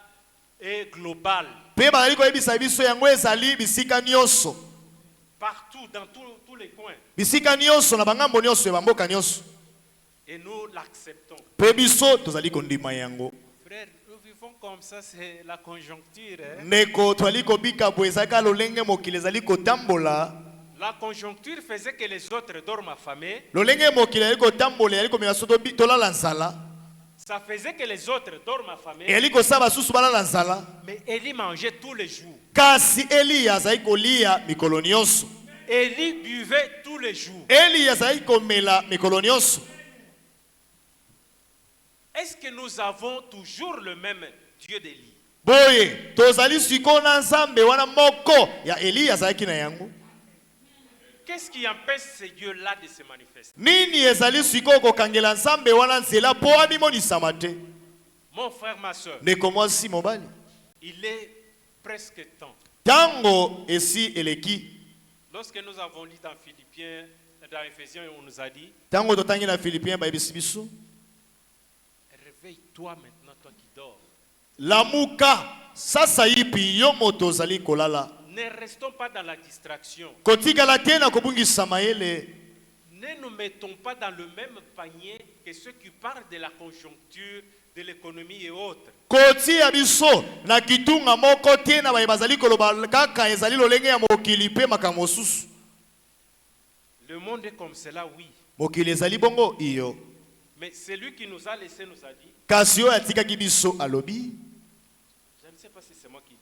S2: est global.
S1: Pe bazali koyebisa biso yango ezali bisika nyonso.
S2: Partout, dans tous les coins.
S1: Bisika nyonso na bangambo nyonso ya bamboka nyonso.
S2: Et nous l'acceptons.
S1: Pe biso tozali kondima yango.
S2: Frère, nous vivons comme ça, c'est la conjoncture. Hein?
S1: Ndeko twali kobika bo ezaka lolenge mokili ezali kotambola.
S2: La conjoncture faisait que les autres dorment affamés.
S1: Lolenge mokili ezali kotambola ezali komela soto tolala nzala.
S2: Ça faisait que les autres dorment affamés.
S1: Ezali kosaba susu balala nzala.
S2: Mais Élie mangeait tous les jours.
S1: Kasi Elia azali kolia mikolo nyonso.
S2: Élie buvait tous les jours.
S1: Elia azali komela mikolo nyonso.
S2: Est-ce que nous avons toujours le même Dieu d'Élie?
S1: Boye tozali siko na Nzambe wana moko ya Elia azalaki na yango.
S2: Qu'est-ce qui empêche ce Dieu-là de se manifester?
S1: Nini ezali siko kokangela Nzambe wana nzela po abimonisama te?
S2: Mon frère, ma soeur,
S1: Ndeko mwasi mobali.
S2: il est presque temps.
S1: Tango esi eleki.
S2: Lorsque nous avons lu dans Philippiens, dans Éphésiens, on nous a dit,
S1: Tango totangi na Philippiens bayebisi biso.
S2: réveille-toi maintenant, toi qui dors.
S1: Lamuka sasa yipi yo moto ozali kolala.
S2: Ne restons pas dans la distraction.
S1: Kotikala te na kobungisa mayele.
S2: Ne nous mettons pas dans le même panier que ceux qui parlent de la conjoncture, de l'économie et autres.
S1: kotia biso na kitunga moko te na bazali koloba kaka ezali lolenge ya mokili pe makambo susu.
S2: Le monde est comme cela, oui.
S1: Mokili ezali bongo iyo.
S2: Mais celui qui nous a laissé nous a dit.
S1: Kasio atika kibiso alobi.
S2: Je ne sais pas si c'est moi qui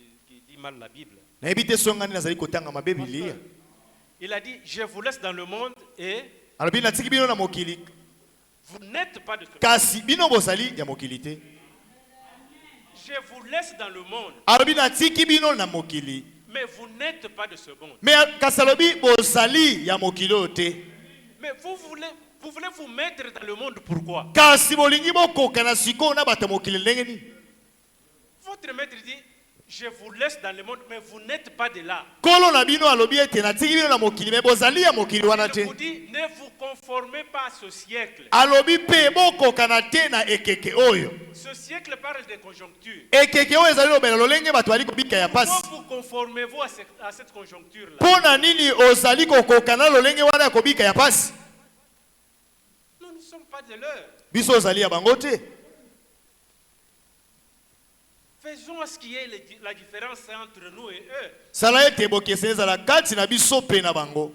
S2: dis mal la Bible.
S1: Na ebite songani nazali kotanga mabebili.
S2: Il a dit, je vous laisse dans le monde et
S1: alobi na tiki bino na mokili.
S2: Vous n'êtes pas de ce monde.
S1: Kasi bino bozali ya mokili te.
S2: Je vous laisse dans le monde.
S1: Alobi na tiki bino na mokili.
S2: Mais vous n'êtes pas de ce monde.
S1: Mais kasalobi bozali ya mokili te.
S2: Mais vous voulez vous mettre dans le monde, pourquoi?
S1: Kasi bolingi bokoka na siko na bata mokili ndenge ni.
S2: Votre maître dit, je vous laisse dans le monde, mais vous n'êtes pas de là.
S1: Kolo na bino alobi ete na tiki bino na mokili me bozali ya mokili wana te.
S2: Il vous dit, ne vous conformez pas à ce siècle.
S1: Alobi pe bokoka na te na ekeke oyo.
S2: Ce siècle parle de conjoncture.
S1: Ekeke oyo ezali lobela lolenge bato bali kobika ya pasi.
S2: Pourquoi vous conformez-vous à cette conjoncture-là?
S1: Pona nini ozali kokoka na lolenge wana ya kobika ya pasi?
S2: Nous ne sommes pas de l'heure.
S1: Biso ozali ya bango te.
S2: Faisons ce qui est la différence entre nous et eux.
S1: Sala ete bokese ezala kati na biso pe na bango.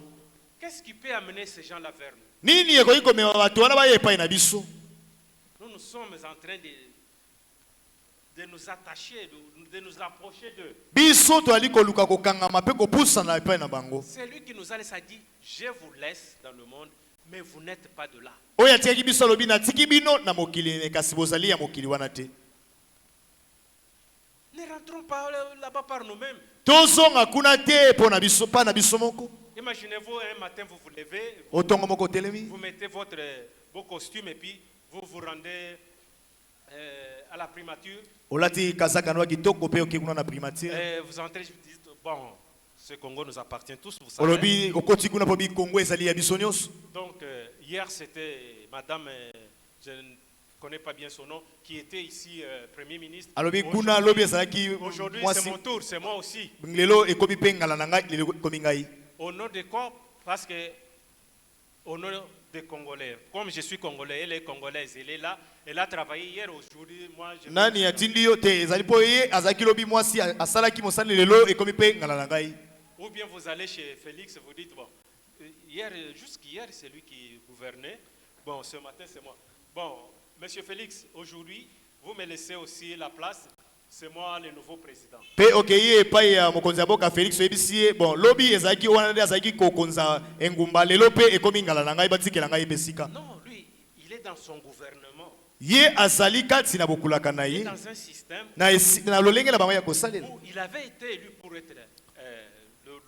S2: Qu'est-ce qui peut amener ces gens-là vers nous?
S1: Nini ekoki komema bato wana baye epai na biso?
S2: Nous sommes en train de nous attacher, de nous approcher d'eux.
S1: Biso toali koluka kokangama pe kopusana epai na bango.
S2: C'est lui qui nous a laissé dire, je vous laisse dans le monde, mais vous n'êtes pas de là.
S1: Oyo atikaki biso alobi na tiki bino na mokili kasi bozali ya mokili wana te.
S2: Ne rentrons pas là-bas par nous-mêmes.
S1: Tozonga kuna te po na biso pa na biso moko.
S2: Imaginez-vous un matin vous vous levez,
S1: Otongo moko telemi.
S2: vous mettez vos costumes et puis vous vous rendez à la primature.
S1: Olati kazaka noa kitoko pe okekuna na primature.
S2: Vous entrez, vous dites, bon, ce Congo nous appartient tous, vous
S1: Olobi
S2: savez.
S1: okoti kuna po bi Congo ezali ya biso nyonso.
S2: Donc hier c'était madame, je ne connais pas bien son nom, qui était ici Premier ministre.
S1: Alobi kuna lobi ezalaki
S2: Aujourd'hui
S1: mwasi.
S2: c'est mon tour, c'est moi aussi.
S1: Lelo ekomi pe ngala na ngai lelo ekomi ngai.
S2: Au nom de quoi? Parce que au nom des Congolais, comme je suis Congolais, elle est Congolaise, elle est là, elle a travaillé hier, aujourd'hui, moi je...
S1: Nani atindi yo te ezali po ye azaki lobi mwasi asalaki mosali lelo ekomi pe ngala na ngai.
S2: Ou bien vous allez chez Félix, vous dites, bon, hier, jusqu'hier, c'est lui qui gouvernait, bon, ce matin c'est moi. Bon, monsieur Félix, aujourd'hui, vous me laissez aussi la place, c'est moi le nouveau président.
S1: Pe okeye epai ya mokonzi ya boka Félix oyebisi ye bon lobi ezalaki wana nde azalaki kokonza engumba lelo pe ekomi ngala na ngai batikela ngai pe sika.
S2: Non, lui, il est dans son gouvernement.
S1: Ye azali kati na bokulaka na
S2: Il est
S1: ye
S2: dans un système
S1: na lolenge na bango ya kosalela.
S2: où il avait été élu pour être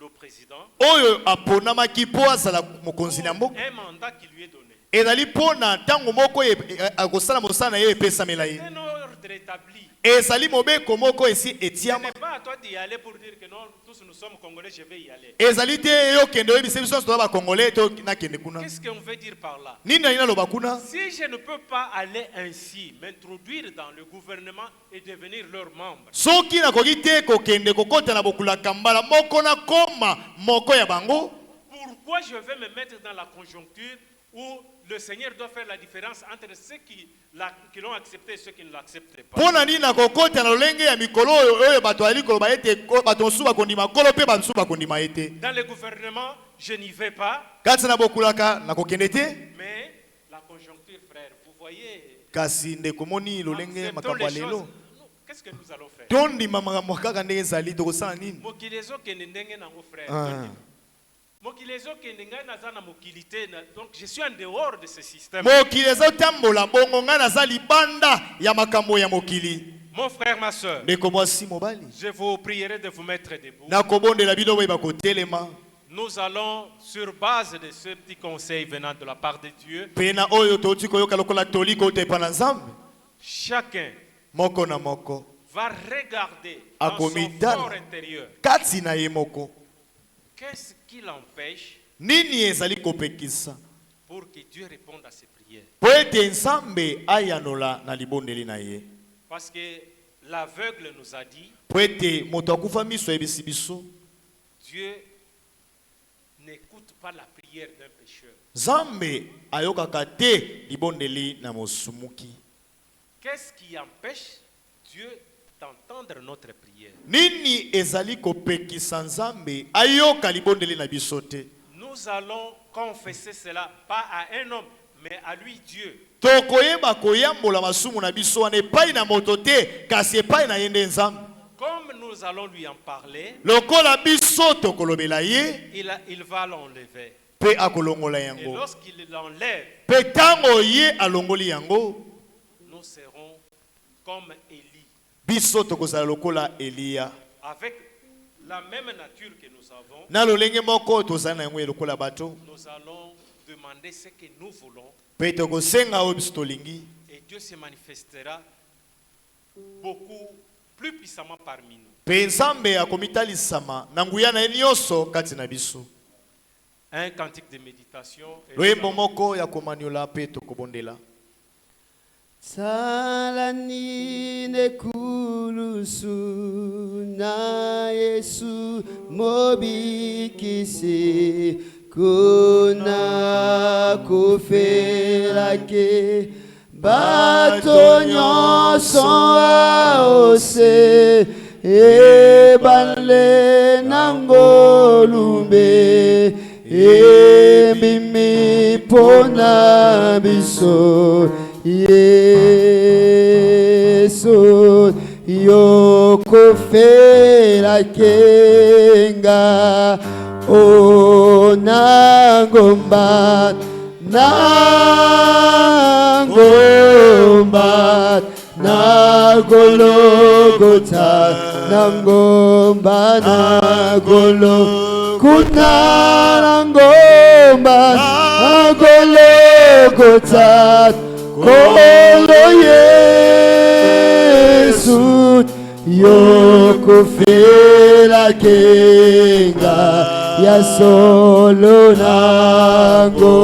S2: le président.
S1: Oyo aponamaki po azala mokonzi na mboka.
S2: Un mandat qui lui est donné.
S1: Ezali po na ntango moko akosala mosala na ye epesamela ye.
S2: Un ordre établi.
S1: Ezali mobeko moko esi
S2: Ce
S1: etiama.
S2: n'est pas à toi d'y aller pour dire que non, tous nous sommes Congolais, je vais y aller.
S1: Ezali te yo kende oyebisa biso toza bakongole to nakende kuna.
S2: Qu'est-ce qu'on veut dire par là?
S1: Nini na naloba kuna?
S2: Si je ne peux pas aller ainsi, m'introduire dans le gouvernement et devenir leur membre,
S1: Soki nakoki te kokende kokota na bokulaka mbala moko na koma moko ya bango.
S2: pourquoi je vais me mettre dans la conjoncture où le Seigneur doit faire la différence entre ceux qui l'ont accepté et ceux qui ne l'acceptent pas?
S1: Pona nini nakokota na lolenge ya mikolo oyo bato ali koloba ete bato mosusu bakondima kolo pe bato mosusu bakondima ete.
S2: Dans le gouvernement, je n'y vais pas,
S1: Kati na bokulaka nakokende te.
S2: mais la conjoncture, frère, vous voyez,
S1: Kasi ndeko moni lolenge
S2: acceptons
S1: makambo ya
S2: les choses.
S1: lelo.
S2: Nous, qu'est-ce que nous allons faire?
S1: Tondima makambo kaka ndenge ezali tokosala nini?
S2: Mokili ezokende ndenge nango, frère.
S1: Ah.
S2: Tondima. Mokili ezokende ngai naza na mokili te, donc je suis en dehors de ce système.
S1: Mokili ezotambola bongo ngai naza libanda ya makambo ya mokili.
S2: Mon frère, ma soeur,
S1: Ndeko mwasi mobali.
S2: je vous prierai de vous mettre debout.
S1: Nakobondela bino boyeba kotelema.
S2: Nous allons, sur base de ce petit conseil venant de la part de Dieu,
S1: Pena oyo toti koyoka lokola toliko otepa na Nzambe.
S2: chacun
S1: Moko na moko.
S2: va regarder dans son
S1: Akomidala.
S2: fort intérieur
S1: Kati na ye moko.
S2: qu'est-ce qui l'empêche
S1: Nini ezali kopekisa?
S2: pour que Dieu réponde à ses prières.
S1: Po ete Nzambe ayanola na libondeli na ye.
S2: Parce que l'aveugle nous a dit,
S1: Po ete moto akufa miso ayebisi biso.
S2: Dieu n'écoute pas la prière d'un pécheur.
S1: Nzambe ayokaka te libondeli na mosumuki.
S2: Qu'est-ce qui empêche Dieu d'entendre notre prière.
S1: Nini ezali kopekisa Nzambe ayoka libondeli na biso te.
S2: Nous allons confesser cela pas à un homme mais à lui Dieu.
S1: Tokoyeba koyambola masumu na biso wana epai na moto te kasi epai na yende Nzambe.
S2: Comme nous allons lui en parler,
S1: lokola biso tokolobela ye,
S2: il va l'enlever.
S1: Pe akolongola yango.
S2: Et lorsqu'il l'enlève,
S1: pe tango ye alongoli yango,
S2: nous serons comme Élie.
S1: Biso tokozala lokola Elia.
S2: Avec la même nature que nous avons,
S1: na lolenge moko tozala na yango lokola bato.
S2: Nous allons demander ce que nous voulons.
S1: Pe tokosenga oyo biso tolingi.
S2: Et Dieu se manifestera beaucoup plus puissamment parmi nous.
S1: Pe Nzambe akomitalisama na nguya na ye nyonso kati na biso.
S2: Un cantique de méditation.
S1: Loyembo moko ya komanyola pe tokobondela.
S3: Salani nekulusu na Yesu mobikisi kuna kufelake bato nyonso aose ebale nangolumbe ebimi pona biso Yesu yoko fera kenga onangomba nangomba nagologota nangomba nagolo kunarangomba nagologota Kolo Yesu yoko fela kenga ya solo nango